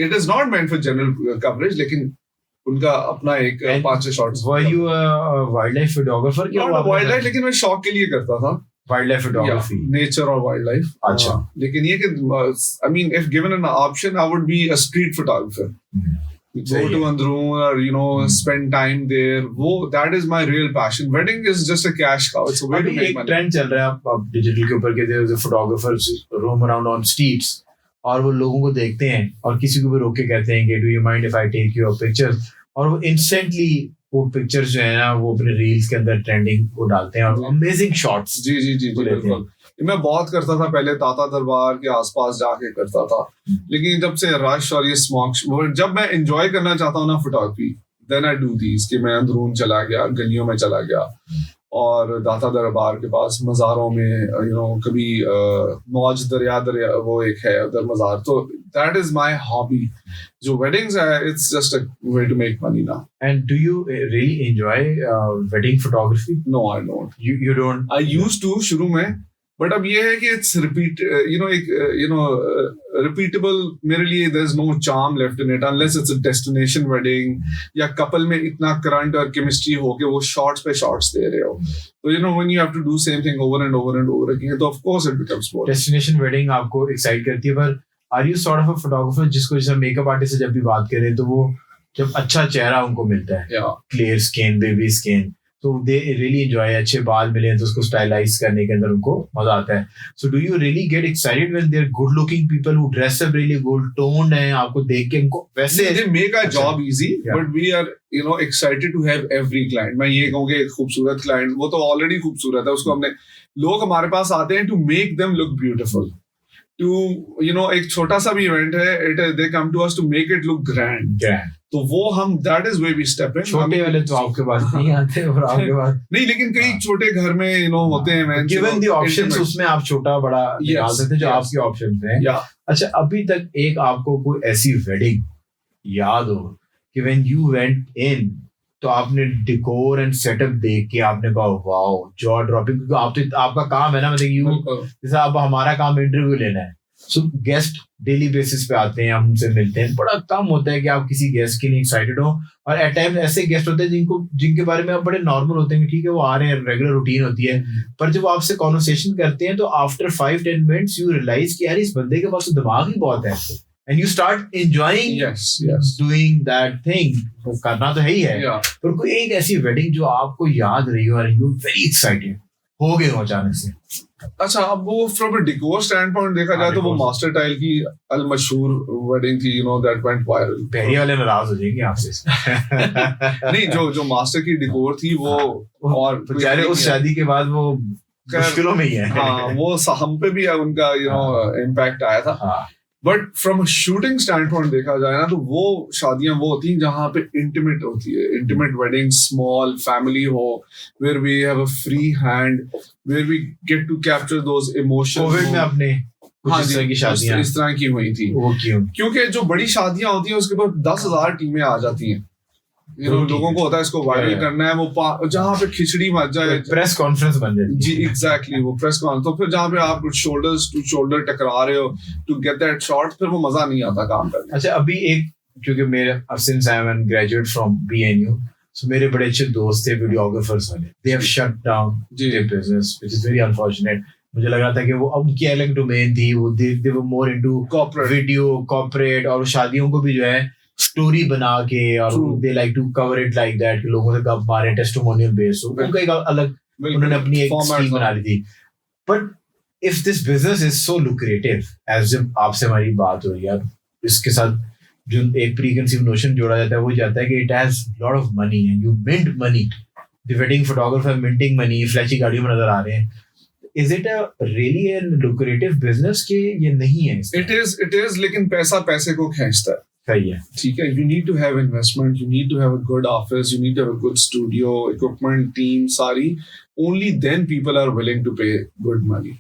it is not meant for general coverage, लेकिन उनका अपना एक 5-6 shots. Were you wild life photographer? Wild life, लेकिन मैं शौक के लिए करता था वाइल्ड लाइफ फोटोग्राफी, नेचर और वाइल्ड लाइफ. अच्छा. लेकिन ये कि I mean if given an option I would be a street photographer. Go to Androon or spend time there. वो that is my real passion. Wedding is just a cash cow. It's a way to make money. Trend चल रहा है अब digital के ऊपर के photographers roam around on streets और वो लोगों को देखते हैं और किसी को भी रोक के कहते हैं कि do you mind if I take your pictures, और वो instantly वो पिक्चर्स जो है ना वो अपने रील्स के अंदर ट्रेंडिंग को डालते हैं और अमेजिंग शॉट्स. जी बिल्कुल. मैं बहुत करता था पहले, ताता दरबार के आसपास जाके करता था, लेकिन जब से रश और ये स्मॉग, जब मैं एंजॉय करना चाहता हूँ ना photography, then I do these कि मैं अंदरून चला गया, गलियों में चला गया और दाता दरबार के पास मज़ारों में कभी मौज दरिया वो एक है उधर मज़ार, तो दैट इज माय हॉबी. जो वेडिंग्स है it's just a way to make money now. And do you really enjoy wedding photography? No, I don't. You don't? I used to शुरू में, बट अब ये है कि इट्स रिपीटेबल मेरे लिए. There is no charm left in it unless it's a destination wedding या couple में इतना करंट और केमिस्ट्री हो के वो शॉट्स पे शॉट्स दे रहे हो. तो when you have to do same thing over and over and over again, तो of course it becomes boring. Destination wedding आपको एक्साइट करती है, पर are you sort of a photographer जिसको जैसे मेकअप आर्टिस्ट से जब भी बात करें तो वो जब अच्छा चेहरा उनको मिलता है, क्लियर स्किन, बेबी स्किन, तो दे रियली एंजॉय, अच्छे बाल मिले तो उसको स्टाइलाइज करने के अंदर उनको मजा आता है. So do you really get excited when there good looking people who dress up really good toned है, आपको देख के उनको वैसे they make our job easy, but we are excited to have every client. मैं ये कहूंगा एक खूबसूरत क्लाइंट, वो तो ऑलरेडी खूबसूरत है, उसको हमने, लोग हमारे पास आते हैं to make them look beautiful, टू एक छोटा सा भी इवेंट है, they come to us to make it look grand. तो वो हम that is where we step in. छोटे वाले तो आपके पास नहीं आते और आपके पास नहीं, लेकिन कई छोटे घर में होते हैं. गिवन द ऑप्शंस उसमें आप छोटा बड़ा निकाल सकते हैं जो आपके ऑप्शंस हैं. अच्छा, अभी तक एक आपको कोई ऐसी वेडिंग याद हो कि व्हेन यू वेंट इन तो आपने डेकोर एंड सेटअप देख के आपने कहा वाओ, जॉ ड्रॉपिंग, क्योंकि आपका काम है ना, मतलब जैसे आप हमारा काम इंटरव्यू लेना है, सो गेस्ट डेली बेसिस पे आते हैं, हमसे मिलते हैं, बड़ा कम होता है कि आप किसी गेस्ट के लिए एक्साइटेड हो. और एट टाइम्स ऐसे गेस्ट होते हैं जिनके बारे में आप बड़े नॉर्मल होते हैं, ठीक है वो आ रहे हैं, रेगुलर रूटीन होती है, पर जब आपसे कॉन्वर्सेशन करते हैं तो आफ्टर 5-10 मिनट्स यू रियलाइज कि यार इस बंदे के पास तो दिमाग ही बहुत है, and you start enjoying doing that thing. करना तो है ही है, पर कोई एक ऐसी वेडिंग जो आपको याद रही हो, यू वेरी एक्साइटेड हो गए हो अचानक से. अच्छा, अब वो from a decor stand point देखा जाए तो वो मास्टर टाइल की अल मशहूर वेडिंग थी, दैट वेंट वायरल. पहले वाले नाराज हो जाएंगे आपसे. नहीं, जो मास्टर की डेकोर थी वो, और बेचारे उस शादी के बाद वो मुश्किलों में ही है. हाँ, वो हम पे भी उनका इम्पैक्ट आया था. But from shooting stand point देखा जाए ना तो वो शादियां वो होती हैं जहाँ पे इंटीमेट होती है, इंटीमेट वेडिंग, स्मॉल फैमिली हो, where we have a free hand, where we get to capture those emotions. Covid में आपने इस तरह की शादियां इस तरह की हुई थी. वो क्यों? क्योंकि जो बड़ी शादियां होती हैं उसके बाद 10,000 टीमें आ जाती हैं. लोगों को होता है इसको वायरल करना है, वो जहाँ पे खिचड़ी मच जाए, प्रेस कॉन्फ्रेंस बन जाती है. जी एग्जैक्टली, वो प्रेस कॉन्फ्रेंस. तो फिर जहाँ पे आप शोल्डर्स टू शोल्डर टकरा रहे हो टू गेट दैट शॉट, फिर वो मजा नहीं आता काम करने. अच्छा, अभी एक, क्योंकि मेरे since I am graduate from BNU, सो मेरे बड़े अच्छे दोस्त थे वीडियोग्राफर्स वाले, they have shut down their business which is very unfortunate. मुझे लग रहा था कि वो अब उनकी अलग डोमेन थी, वो दे वर मोर इनटू वीडियो कॉर्पोरेट, और शादियों को भी जो है स्टोरी बना के और they like to cover it like that, लोगों से गप मारे, टेस्टिमोनियल बेस्ड हो, उनका एक अलग उन्होंने अपनी एक स्कीम बना ली थी. But if this business is so lucrative, as जब आपसे हमारी बात हो रही है, इसके साथ जो एक प्री कंसीव नोशन जोड़ा जाता है वो जाता है कि it has lot of money and you mint money. The wedding photographer minting money, flashy गाड़ियों में नजर आ रहे हैं. Is it a really a lucrative business के ये नहीं है? It is, लेकिन पैसा पैसे को खींचता है. सही है. ठीक है. You need to have investment. You need to have a good office. You need to have a good studio, equipment, team, सारी. Only then people are willing to pay good money.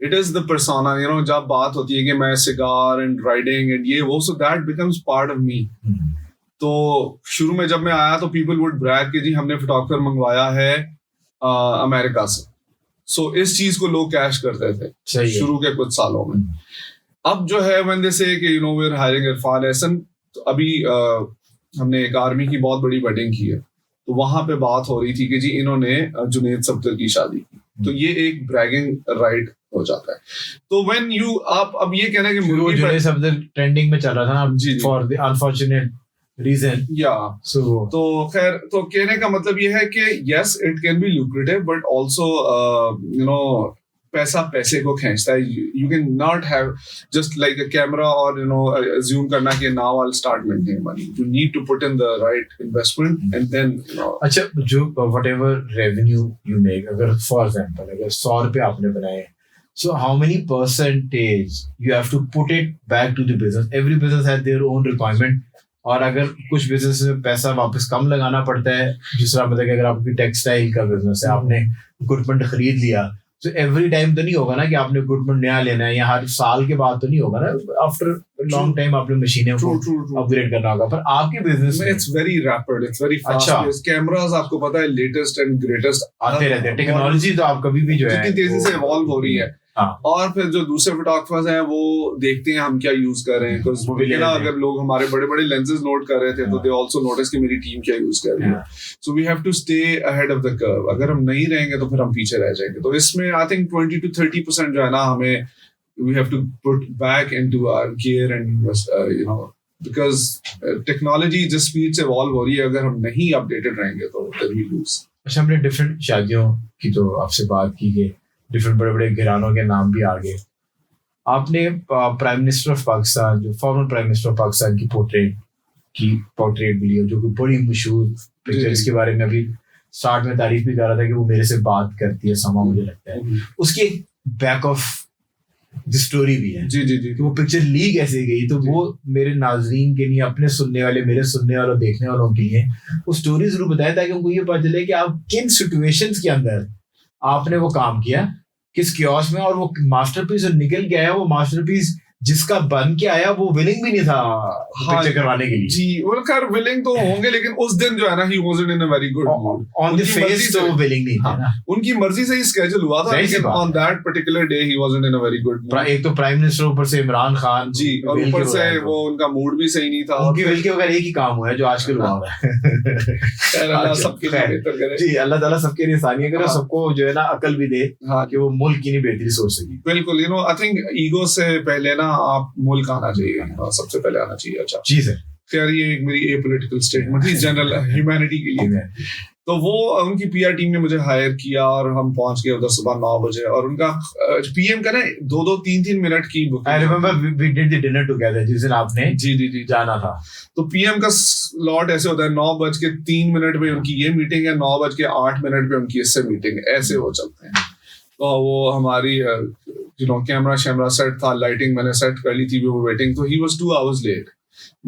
It is the persona. You know, जब बात होती है कि मैं cigar and riding and ये वो, so that becomes part of me. तो शुरू में जब मैं आया तो people would brag कि जी हमने photographer मंगवाया है अमेरिका से. So इस चीज को लोग कैश करते थे शुरू के कुछ सालों में. अब जो है when they say कि you know we're hiring Irfan Ehsan, तो अभी हमने एक आर्मी की बहुत बड़ी वेडिंग की है, तो वहां पे बात हो रही थी कि जी इन्होंने जुनेद सब्तर की शादी की, तो ये एक ब्रैगिंग राइट हो जाता है. तो when you आप अब ये कहना कि जुनेद सब्तर ट्रेंडिंग में चल रहा था ना फॉर द अनफॉर्चुनेट रीजन. तो खैर, तो कहने का मतलब ये है कि yes it can be lucrative, but also you know पैसा पैसे को खींचता है. You can not have just like a camera और यू नो अज्यूम करना कि now I will start making money. You need to put in the right investment and then you know. अच्छा, जो व्हाटएवर रेवेन्यू यू मेक, अगर for example अगर 100 रुपए आपने बनाए, so how many percentage you have to put it back to the business? Every business has their own requirement. और अगर कुछ बिजनेस में पैसा वापस कम लगाना पड़ता है, जिस तरह मतलब कि अगर आपकी टेक्सटाइल का बिजनेस है, आपने इक्विपमेंट खरीद लिया, तो एवरी टाइम तो नहीं होगा ना कि आपने इक्विपमेंट नया लेना है, या हर साल के बाद तो नहीं होगा ना. आफ्टर लॉन्ग टाइम आपने मशीनें को अपग्रेड करना होगा. पर आपके बिजनेस में it's very rapid, it's very fast. Cameras आपको पता है लेटेस्ट एंड ग्रेटेस्ट आते रहते हैं. टेक्नोलॉजी तो आप कभी भी जो है कितनी तेजी से इवॉल्व हो रही है. और फिर जो दूसरे फोटोग्राफर्स हैं वो देखते हैं हम क्या यूज कर रहे हैं. अगर लोग हमारे बड़े बड़े लेंसेज नोट कर रहे थे तो दे आल्सो नोटिस कि मेरी टीम क्या यूज कर रही है. So we have to stay ahead of the curve. अगर हम नहीं रहेंगे तो फिर हम पीछे रह जाएंगे. तो इसमें आई थिंक 20 to 30% जो है ना, हमें we have to put back into our gear and you know, because technology जिस स्पीड से इवॉल्व हो रही है, अगर हम नहीं अपडेटेड रहेंगे तो देन वी लूज. अच्छा, हमने डिफरेंट शादियों की तो आपसे बात की है, डिफरेंट बड़े बड़े घरानों के नाम भी आ गए. आपने प्राइम मिनिस्टर ऑफ पाकिस्तान, जो former prime minister of Pakistan की पोर्ट्रेट भी ली, जो कि बड़ी मशहूर पिक्चर, इसके बारे में अभी स्टार्ट में तारीफ भी कर रहा था कि वो मेरे से बात करती है समा, मुझे लगता है. उसकी एक बैक ऑफ द स्टोरी भी है कि वो पिक्चर ली कैसे गई. तो वो मेरे नाजरीन के लिए, अपने सुनने वाले, मेरे सुनने वालों, देखने वालों के लिए वो स्टोरी जरूर बताया ताकि उनको ये पता चले कि आप किन सिचुएशंस के अंदर आपने वो काम किया, किस कियोस में, और वो मास्टरपीस जो निकल के आया, वो मास्टरपीस जिसका बन के आया वो विलिंग भी नहीं था पिक्चर करवाने के लिए. जी, वो खैर विलिंग तो होंगे, लेकिन उस दिन जो है ना, ही wasn't in a very good mood. On the face तो विलिंग नहीं था ना, उनकी मर्जी से ही स्केड्यूल हुआ था, लेकिन on that particular day he wasn't in a very good mood. एक तो प्राइम मिनिस्टर, ऊपर से इमरान खान जी, और ऊपर से वो उनका मूड भी सही नहीं था. उनकी विल के बगैर एक ही काम हुआ है जो आजकल हुआ है. अल्लाह सबके लिए बेहतर करे. जी, अल्लाह ताला सबके लिए आसानी करे, सबको जो है ना अकल भी दे कि वो मुल्क की नहीं बेहतरी सोच सके. बिल्कुल. You know, I think ego से पहले ना आप मुल्क आना चाहिए, सबसे पहले आना चाहिए. अच्छा जी सर. खैर ये एक मेरी एपॉलिटिकल स्टेटमेंट थी, जनरल ह्यूमैनिटी के लिए. तो वो उनकी पीआर टीम ने मुझे हायर किया और हम पहुंच गए उधर सुबह 9 बजे. और उनका पीएम का ना 2-2, 3-3 मिनट की booking. I remember we did the dinner together जिस दिन आपने जी जाना था. तो पीएम का स्लॉट ऐसे होता है, 9:03 पे उनकी ये मीटिंग है, 9:08 पे उनकी इससे मीटिंग, ऐसे वो चलते हैं. तो वो हमारी यू नो कैमरा शैमरा सेट था, लाइटिंग मैंने सेट कर ली थी, वो वेटिंग. तो he was 2 hours late,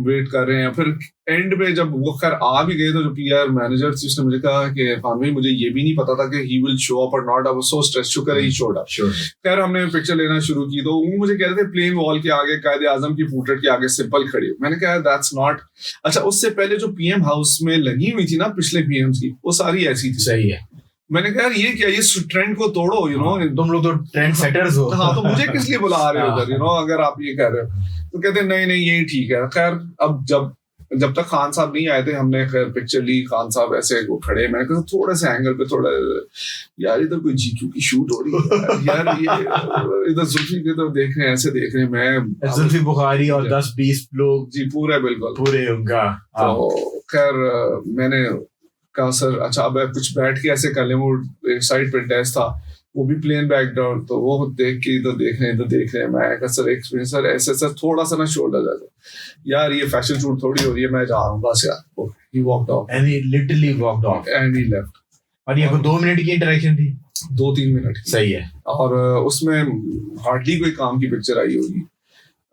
wait कर रहे हैं. फिर एंड पे जब वो खैर आ भी गए तो जो पीआर मैनेजर थी उसने मुझे कहा कि इरफान भाई, मुझे ये भी नहीं पता था कि ही विल शो अप और not. I was so stressed. शुक्र है ही शोड अप. खैर हमने पिक्चर लेना शुरू की तो वो मुझे कह रहे थे प्लेन वॉल के आगे, कायदे आजम की पोर्ट्रेट के आगे सिंपल खड़ी. मैंने कहा दैट्स नॉट. अच्छा, उससे पहले जो पीएम हाउस में लगी हुई थी ना पिछले पीएम की, वो सारी ऐसी थी. सही है. मैंने कहा ये क्या, ये ट्रेंड को तोड़ो, यू नो, तुम लोग तो ट्रेंड सेटर्स हो. हाँ, तो मुझे किस लिए बुला रहे हो उधर, यू नो, अगर आप ये कह रहे हो. तो कहते नहीं यही ठीक है. खैर अब जब जब तक खान साहब नहीं आए थे हमने खैर पिक्चर ली, खान साहब ऐसे वो खड़े, मैंने कहा थोड़ा से एंगल पे थोड़ा, यार इधर कोई जीक्यू की शूट हो रही है यार, ये इधर जुल्फी के तो देख रहे हैं, ऐसे देख रहे हैं, मैं जुल्फी बुखारी और 10-20 लोग जी पूरे बिल्कुल पूरे उनका। तो खैर मैंने कहा सर अच्छा अब कुछ बैठ के ऐसे कर लें, वो एक साइड पे डेस्क था वो भी प्लेन बैकग्राउंड, तो वो देख के इधर देख रहे हैं, मैं कहा सर एक्सपीरियंस सर ऐसे सर थोड़ा सा ना शोल्डर जाता, यार ये फैशन शूट थोड़ी हो रही है, मैं जा रहा हूँ बस यार। he walked off and he literally walked off and he left। और ये 2 मिनट की इंटरेक्शन थी, 2-3 मिनट की। सही है। और उसमें हार्डली कोई काम की पिक्चर आई होगी,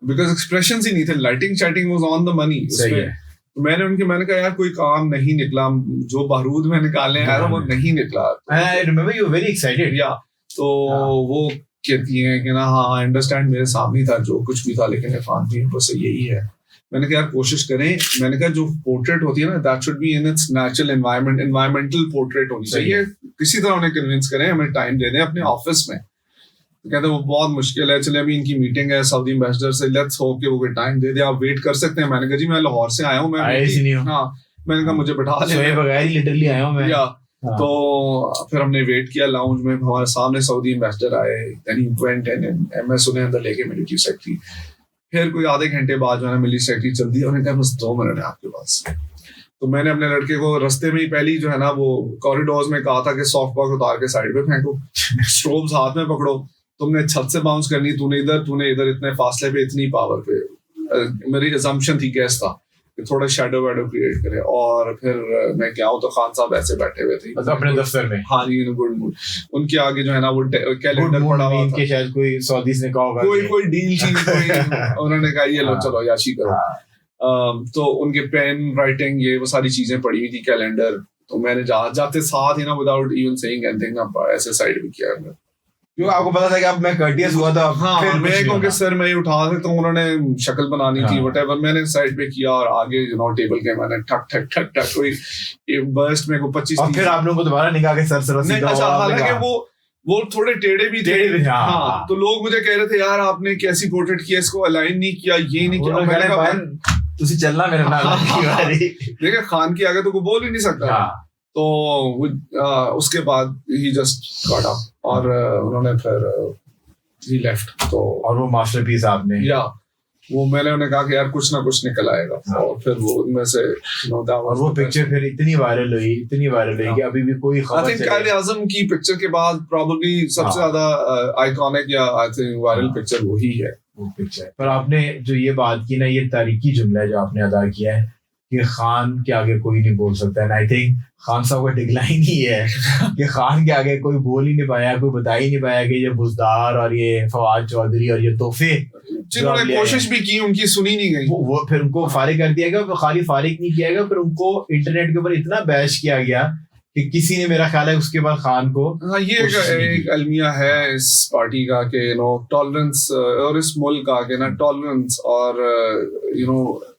बिकॉज एक्सप्रेशन ही नहीं थे, lighting chatting was on the money. सही है। मैंने कहा यार कोई काम नहीं निकला, जो बारूद में निकाले हैं यार वो नहीं निकला। I remember you were very excited। या तो वो कहती हैं कि ना हाँ आई अंडरस्टैंड, मेरे सामने था जो कुछ भी था, लेकिन इरफान की बस यही है। मैंने कहा यार कोशिश करें, मैंने कहा जो पोर्ट्रेट होती है ना that should be in its natural environment, environmental portrait होनी चाहिए, किसी तरह उन्हें कन्विंस करें, हमें टाइम दे दें अपने ऑफिस में। तो कहते वो बहुत मुश्किल है, चले अभी इनकी मीटिंग है सऊदी एम्बेसडर से, लेट्स होप कि वो कोई टाइम दे दे, आप वेट कर सकते हैं। मैंने कहा जी मैं लाहौर से आया हूँ, मैं हाँ मैंने कहा मुझे बैठा ले, बगैर लिटरली आया हूँ मैं। तो फिर हमने वेट किया लाउंज में, हमारे सामने सऊदी एम्बेसडर आए, देन ही वेंट एंड मैं सुने अंदर लेके मिलिट्री सेक्रेटरी। फिर कोई आधे घंटे बाद जो है मिलिट्री सेक्रेटरी चलती है, उन्होंने कहा बस 2 मिनट है आपके पास। तो मैंने अपने लड़के को रास्ते में ही पहली जो है ना वो कॉरिडोर्स में कहा था कि सॉफ्ट बॉक्स उतार के साइड पे फेंको, स्ट्रोब्स हाथ में पकड़ो, तुमने छत से बाउंस करनी, तूने इधर इतने फासले पे इतनी पावर पे। मेरी अजम्पशन थी, गैस था कि थोड़ा शैडो वैडो क्रिएट करे। और फिर मैं क्या हूँ तो खान साहब ऐसे बैठे हुए थे अपने दफ्तर में, हाँ जी गुड मूड, उनके आगे जो है ना वो कैलेंडर पड़ा हुआ था, शायद कोई सऊदीज ने कहा होगा कोई डील थी उन्होंने कहा ये लो चलो याशी करो। तो उनके पेन राइटिंग ये वो सारी चीजें पड़ी हुई थी, कैलेंडर। तो मैंने जाते साथ ही ना विदाउट इवन सेइंग एनीथिंग ना ऐसे साइड भी किया, क्योंकि आपको पता था कि अब मैं कर्टियस हुआ था। हाँ, फिर मैं क्योंकि सर मैं उठा थे तो उन्होंने शक्ल बनानी थी व्हाटएवर, मैंने साइड पे किया और आगे टेबल के मैंने ठक ठक ठक ठक कोई बर्स्ट में को 25 और फिर आप लोगों को दोबारा निकाह के सर सीधा। अच्छा हालांकि वो थोड़े टेढ़े भी थे। हाँ, तो लोग मुझे कह रहे थे यार आपने कैसी पोर्ट्रेट किया, इसको अलाइन नहीं किया, ये नहीं किया। मैंने कहा तुसी चलना मेरे नाल। देखिए खान के आगे तो कोई बोल ही नहीं सकता। तो उसके बाद ही जस्ट गॉट अप और उन्होंने फिर ही लेफ्ट। तो और वो मास्टरपीस आपने या वो मैंने उन्हें कहा कि यार कुछ ना कुछ निकल आएगा। और फिर वो उनमें से और वो पिक्चर फिर इतनी वायरल हुई कि अभी भी कोई खबर आई थिंक कायद आज़म की पिक्चर के बाद प्रॉब्ली सबसे ज्यादा आइकॉनिक या आई थिंक वायरल पिक्चर वही है वो पिक्चर। पर आपने जो ये बात की ना, ये तारीखी जुमला है जो आपने अदा किया है कि खान के आगे कोई नहीं बोल सकता है। आई थिंक खान साहब का डिक्लाइन ही है कि खान के आगे कोई बोल ही नहीं पाया, कोई बता ही नहीं पाया कि ये बुज़दार और ये फवाद चौधरी और ये तोहफे जिन्होंने कोशिश भी की उनकी सुनी नहीं गई। वो फिर उनको फारिग कर दिया गया। खाली फारिग नहीं किया गया, फिर उनको इंटरनेट के ऊपर इतना बैश किया गया कि किसी ने, मेरा ख्याल है उसके बाद खान को। हाँ, ये एक अलमिया है इस पार्टी का कि टॉलरेंस, और इस मुल्क का कि ना टॉलरेंस और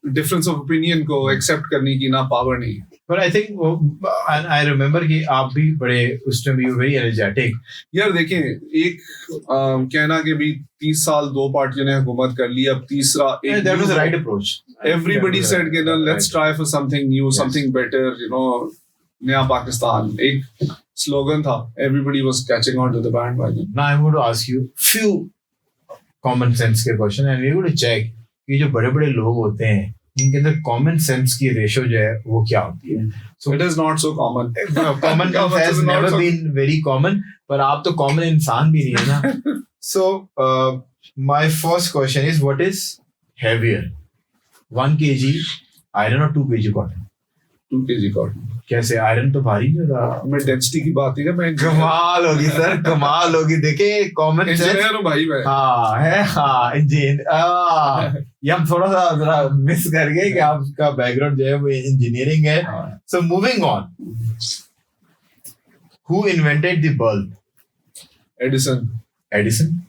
डिफरेंस ऑफ ओपिनियन को एक्सेप्ट करने की ना पावर नहीं। पर आई थिंक आई रिमेम्बर कि आप भी बड़े उस टाइम यू वेरी एनर्जेटिक। यार देखें, एक कहना कि भी 30 साल 2 पार्टियों ने हुकूमत कर ली, अब तीसरा एक that was the right approach. Everybody said कि let's try for something new, something better, नया पाकिस्तान एक स्लोगन था। Everybody was catching on to the bandwagon. Now I am going to ask you few common sense के question and we will check कि जो बड़े-बड़े लोग होते हैं इनके अंदर कॉमन सेंस की रेशो जो है वो क्या होती है। So it is not so common. Common has never been very common, पर आप तो कॉमन इंसान भी नहीं है ना। So my first question is what is heavier, 1 kg iron और 2 kg कॉटन? 2 kg cotton. कैसे? आयरन तो भारी नहीं होता। मैं डेंसिटी की बात नहीं कर, मैं कमाल होगी सर, कमाल होगी। देखे कॉमन इंजीनियर हूं भाई मैं। हाँ है, हाँ इंजीनियर। ये हम थोड़ा सा जरा मिस कर गए कि आपका बैकग्राउंड जो है वो इंजीनियरिंग है। So moving on, who invented the bulb? Edison. Edison.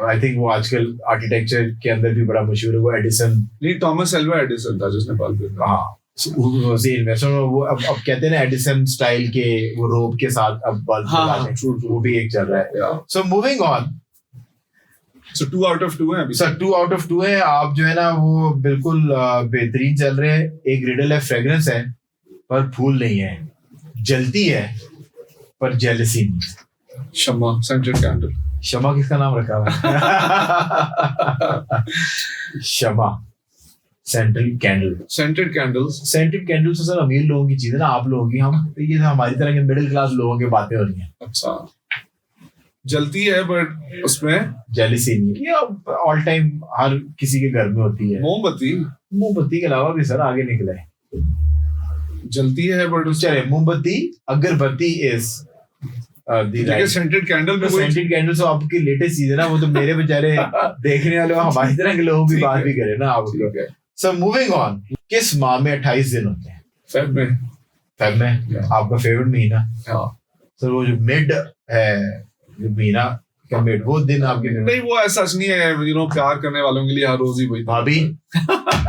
I think वो आजकल आर्किटेक्चर के अंदर भी बड़ा मशहूर है वो एडिसन। नहीं, थॉमस एल्वा एडिसन था जिसने बल्ब। हाँ, वो अब कहते हैं ना एडिसन स्टाइल के वो रोब के साथ अब बल्ब लगाने, वो भी एक चल रहा है। So moving on, So 2 out of 2 है अभी. सर 2 out of 2 है. आप जो है ना वो बिल्कुल बेहतरीन चल रहे हैं. एक रिडल है, फ्रेग्रेंस है पर फूल नहीं है, जलती है पर जेलसी नहीं. शमा, scented candle. शमा किसका नाम रखा हुआ है? Shama, scented candle. Scented candles. Scented candle तो सर अमीर लोगों की चीज है ना, आप लोगों की. हम ये हमारी तरह के मिडिल क्लास लोगों की बातें हो रही हैं. अच्छा, जलती है बट उसमें जेलसी नहीं. ये ऑल टाइम हर किसी के घर में होती है. मोमबत्ती. मोमबत्ती के अलावा भी सर आगे निकले. जलती है बट चले मोमबत्ती, अगरबत्ती इज सेंटेड कैंडल भी वही. सेंटेड कैंडल तो आपकी लेटेस्ट चीज है ना, वो तो मेरे बेचारे देखने वाले हमारी तरह के लोगों की बात भी करें ना आप. So moving on. किस माह में 28 दिन होते हैं? फेब में. फेब में आपका फेवरेट महीना. सर वो जो मिड है महीना का मिड, वो दिन आपके नहीं, वो ऐसा नहीं है. प्यार करने वालों के लिए हर रोज ही वही. भाभी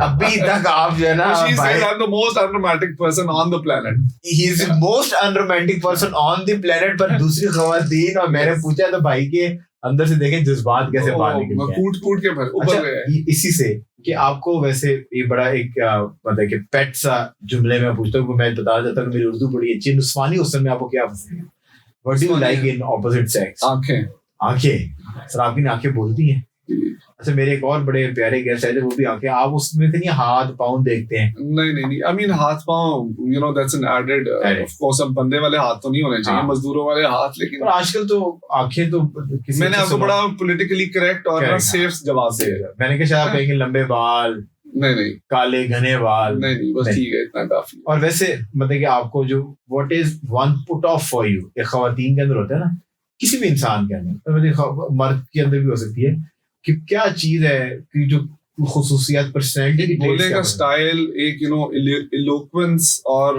अभी तक आप जो है ना, she says I'm the most unromantic person on the planet. He is the most unromantic person on the planet. पर दूसरी खवातीन, और मैंने पूछा तो भाई के अंदर से देखें जज्बात कैसे बाहर निकल गए. कूट के ऊपर गए. इसी से कि आपको वैसे ये बड़ा एक मतलब कि पेट सा जुमले में पूछता हूँ. मैं बता देता हूँ मेरी उर्दू बड़ी अच्छी. नुस्वानी हुस्न में आपको क्या पसंद है? What do you like in opposite sex? आंखें. सर आपकी आंखें बोलती हैं. अच्छा, मेरे एक और बड़े प्यारे गेस्ट आए थे, वो भी आंखें. आप उसमें से नहीं हाथ पाँव देखते हैं? नहीं. I mean हाथ पाँव, that's an added. Of course, अब बंदे वाले हाथ तो नहीं होने चाहिए, मजदूरों वाले हाथ. लेकिन पर आजकल तो आंखें तो मैंने आपको बड़ा पॉलिटिकली करेक्ट और सेफ जवाब दिया. मैंने कहा शायद कहेंगे लंबे बाल. नहीं, काले घने बाल. नहीं, बस ठीक है, इतना काफी. और वैसे मतलब कि आपको जो what is one put off for you, एक खवातीन के अंदर होता है ना, किसी भी इंसान के अंदर, मर्द के अंदर भी हो सकती है, कि क्या चीज है कि जो खुसूसियत पर्सनैलिटी बोलने का स्टाइल, एक इलोक्वेंस और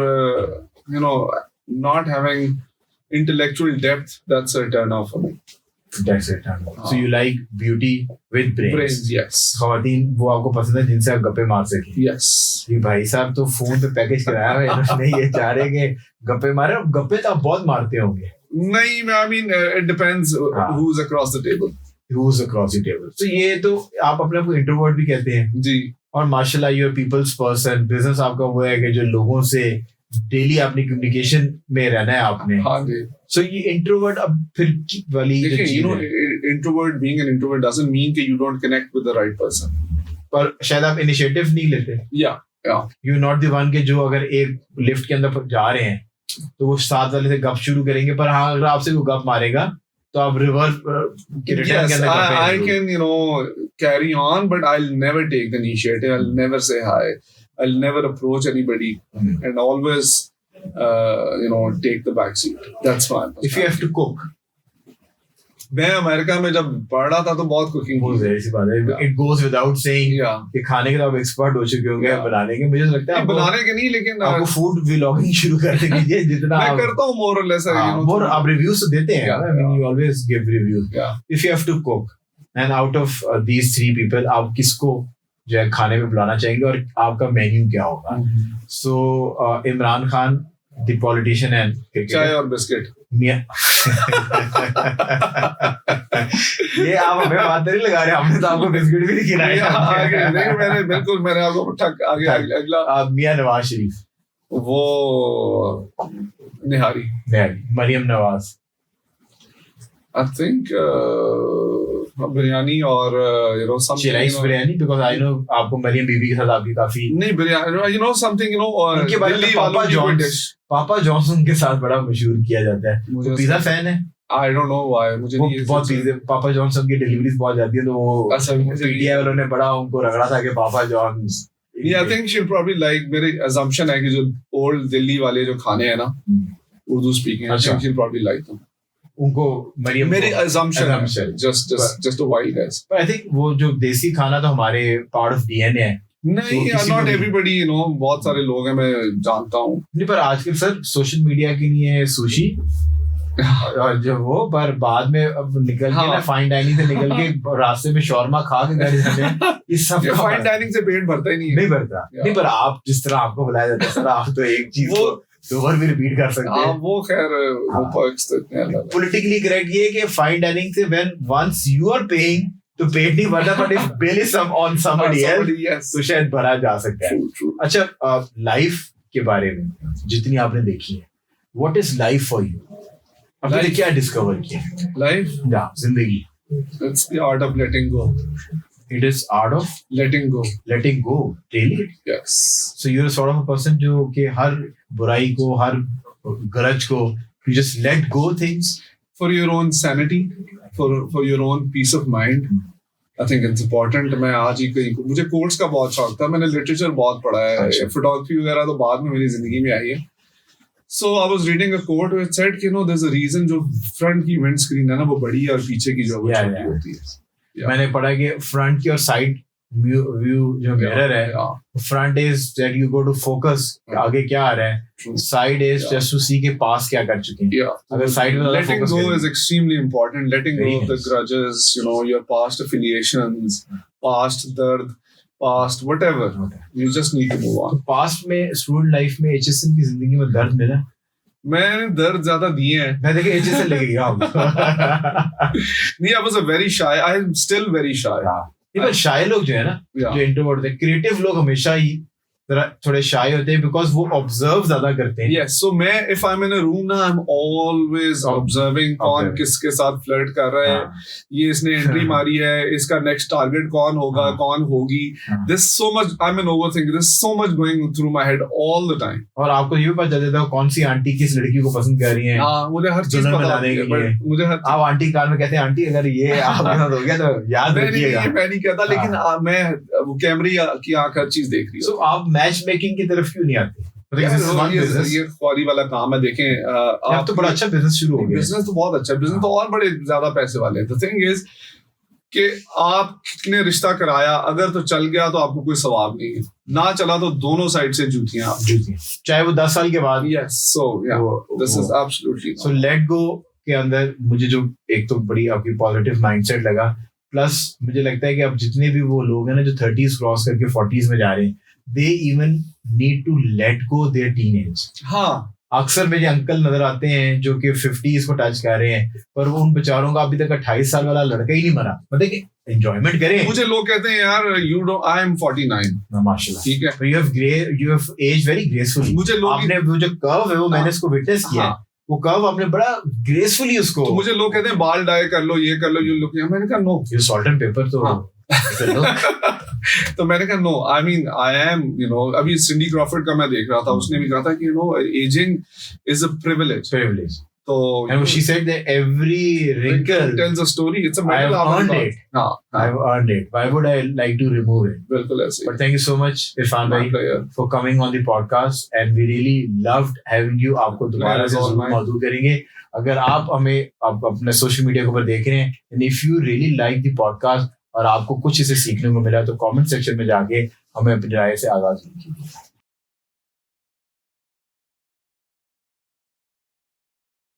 not having intellectual depth, that's a turn off for me. That's it. So you like beauty with brains. Yes. खवातीन वो आपको पसंद है जिनसे आप गप्पे मार सके. Yes. ये भाई साहब तो फोन पे पैकेज कराया है इन्होंने, ये चाह रहे कि गप्पे मारे. गप्पे तो आप बहुत मारते होंगे. नहीं, I mean it depends who's across the table. Who's across the table. So ये तो आप अपने आप को इंट्रोवर्ट भी कहते हैं जी. और माशाल्लाह you are people's person. Business आपका वो है कि जो लोगों से डेली अपनी कम्युनिकेशन में रहना है आपने. हाँ जी. So ये इंट्रोवर्ट अब फिर वाली जो चीज है, introvert, being an introvert doesn't mean कि you don't connect with the right person. पर शायद आप इनिशिएटिव नहीं लेते. या यू नॉट द वन के जो अगर एक लिफ्ट के अंदर जा रहे हैं तो वो साथ वाले से गप शुरू करेंगे, पर हाँ अगर आपसे कोई गप मारेगा तो आप रिवर्स रिटर्न के अंदर I can carry on, but I'll never take the initiative. I'll never say hi. I'll never approach anybody and always take the back seat. That's fine. If you have to cook, मैं America में जब पढ़ रहा था तो बहुत cooking बहुत ऐसी बात है. It goes without saying कि खाने के तो आप एक्सपर्ट हो चुके होंगे बनाने के. मुझे लगता है बनाने के नहीं, लेकिन आपको फूड व्लॉगिंग शुरू कर दीजिए. जितना मैं करता हूँ more or less. more आप रिव्यूज तो देते हैं. I mean you always give reviews. If you have to cook and out of these 3 people आप किसको जो है खाने में बुलाना चाहेंगे और आपका मेन्यू क्या होगा? So Imran Khan the politician and चाय और बिस्किट. ये आप हमें बात नहीं लगा रहे, हमने तो आपको बिस्किट भी नहीं खिलाया. मैंने बिल्कुल मैंने आपको ठक आगे अगला. मियां नवाज शरीफ, वो निहारी. मरियम नवाज. I think बिरयानी और something. She likes biryani because I know आपको मरियम बीबी के साथ आपकी काफी. नहीं बिरयानी, something उनके बारे में पापा जॉन्स उनके साथ बड़ा मशहूर किया जाता है. वो पिज़्ज़ा फैन है. I don't know why. मुझे नहीं. बहुत पिज़्ज़ा पापा जॉन्स की डिलीवरीज बहुत जाती है, तो वो इंडिया वालों ने बड़ा उनको रगड़ा था कि Papa John's. Yeah, I think she'll probably like. मेरी assumption है कि जो ओल्ड दिल्ली वाले जो खाने हैं ना Urdu speaking, I think she'll probably like them. उनको मरियम, मेरी assumption just a wild guess. But I think वो जो देसी खाना तो हमारे part of DNA है. नहीं, not everybody, बहुत सारे लोग हैं, मैं जानता हूँ. नहीं, पर आजकल सर सोशल मीडिया के लिए सुशी और जो वो, पर बाद में अब निकल के ना फाइन डाइनिंग से निकल के रास्ते में शॉर्मा खा के घर जाने, इस सब फाइन डाइनिंग से पेट भरता ही नहीं भरता. नहीं, पर आप जिस तरह आपको बुलाया जाता है सर, आप तो एक चीज वो 2 बार भी रिपीट कर सकते हैं. वो खैर वो पर्क्स तो इतने अलग. पॉलिटिकली करेक्ट ये कि फाइन डाइनिंग से when once you are paying तो पेट नहीं भरता, but if bill is on somebody else तो शायद भरा जा सकता है. अच्छा, लाइफ के बारे में जितनी आपने देखी है, what is life for you? आपने क्या डिस्कवर किया? लाइफ, जिंदगी, it's the art of letting go. It is art of letting go. Letting go. Really? Yes. So you're sort of a person जो कि हर बुराई को, हर गरज को, you just let go things for your own sanity, for your own peace of mind. I think it's important. मैं आज ही कहीं को, मुझे कोट्स का बहुत शौक था, मैंने लिटरेचर बहुत पढ़ा है, फोटोग्राफी वगैरह तो बाद में मेरी जिंदगी में आई है. So I was reading a quote which said कि there's a reason जो फ्रंट की विंड स्क्रीन है ना वो बड़ी है और पीछे की जो वो छोटी होती है. मैंने पढ़ा कि फ्रंट की और साइड व्यू जो मिरर है, front is that you go to focus आगे क्या आ रहा है, side is just to see के पास क्या कर चुके हैं. अगर साइड में letting go is extremely important. Letting go of the grudges, your past affiliations, past dard, past whatever. You just need to move on. Past में स्टूडेंट लाइफ में HSN की जिंदगी में दर्द मिला? मैंने दर्द ज्यादा दिए हैं. मैं देखे HSN लेके गया हूँ. नहीं, I was a very shy. I am still very shy. पर शाय लोग जो है ना, जो इंट्रोवर्ट होते हैं, क्रिएटिव लोग हमेशा ही थोड़े शाय होते हैं बिकॉज वो ऑब्जर्व ज्यादा करते हैं. Yes, so मैं if I'm in a room ना, I'm always observing कौन किसके साथ फ्लर्ट कर रहा है, ये इसने एंट्री मारी है, इसका नेक्स्ट टारगेट कौन होगा, कौन होगी. There's so much, I'm an overthinker. There's so much going through my head all the time. और आपको ये भी पता चल जाता है कौन सी आंटी किस लड़की को पसंद कर रही है. मुझे हर चीज पता है, मुझे हर आप आंटी कार में कहते हैं आंटी अगर ये आपके साथ हो गया तो याद रखिएगा. मैं नहीं कहता, लेकिन मैं कैमरे की आंख हर चीज देख रही हूँ. So आप मैच मेकिंग की तरफ क्यों नहीं आते? ये ख्वारी वाला काम है. देखें, आप तो बड़ा अच्छा बिजनेस शुरू हो गया. बिजनेस तो बहुत अच्छा, बिजनेस तो और बड़े ज्यादा पैसे वाले हैं. द थिंग इज कि आपने रिश्ता कराया, अगर तो चल गया तो आपको कोई सवाब नहीं है, ना चला तो दोनों साइड से जूतियां, चाहे वो 10 साल के बाद. Yes, so this is absolutely. So let go के अंदर मुझे जो एक तो बड़ी आपकी पॉजिटिव माइंडसेट लगा, प्लस मुझे लगता है कि अब जितने भी वो लोग हैं ना जो 30s क्रॉस करके 40s में जा रहे हैं, they even need to let go their teenage. हाँ, अक्सर मेरे अंकल नजर आते हैं जो कि 50s को टच कर रहे हैं, पर वो उन बेचारों का अभी तक 28 साल वाला लड़का ही नहीं मरा. मतलब कि एंजॉयमेंट करें. मुझे लोग कहते हैं यार you don't, I am 49. माशाल्लाह, ठीक है. But you have aged very gracefully. मुझे लोग आपने वो जो कर्व है वो मैंने इसको विटनेस किया है, वो कर्व आपने बड़ा ग्रेसफुली उसको. तो मुझे लोग कहते हैं बाल डाई कर लो, ये कर लो, you look. मैंने कहा नो, ये सॉल्ट एंड पेपर तो तो मैंने कहा no, I mean I am अभी सिंडी क्रॉफर्ड का मैं देख रहा था, उसने भी कहा था कि एजिंग इज अ प्रिविलेज. तो and she said that every wrinkle tells a story. It's a matter of earned it. I've earned it. Why would I like to remove it? बिल्कुल ऐसे. But thank you so much Irfan bhai for coming on the podcast, and we really loved having you. आपको दोबारा से मौजूद करेंगे. अगर आप हमें अपने सोशल मीडिया के ऊपर देख रहे हैं, and if you really like the podcast और आपको कुछ इसे सीखने को मिला, तो कमेंट सेक्शन में जाके हमें अपनी राय से आगाज कीजिए.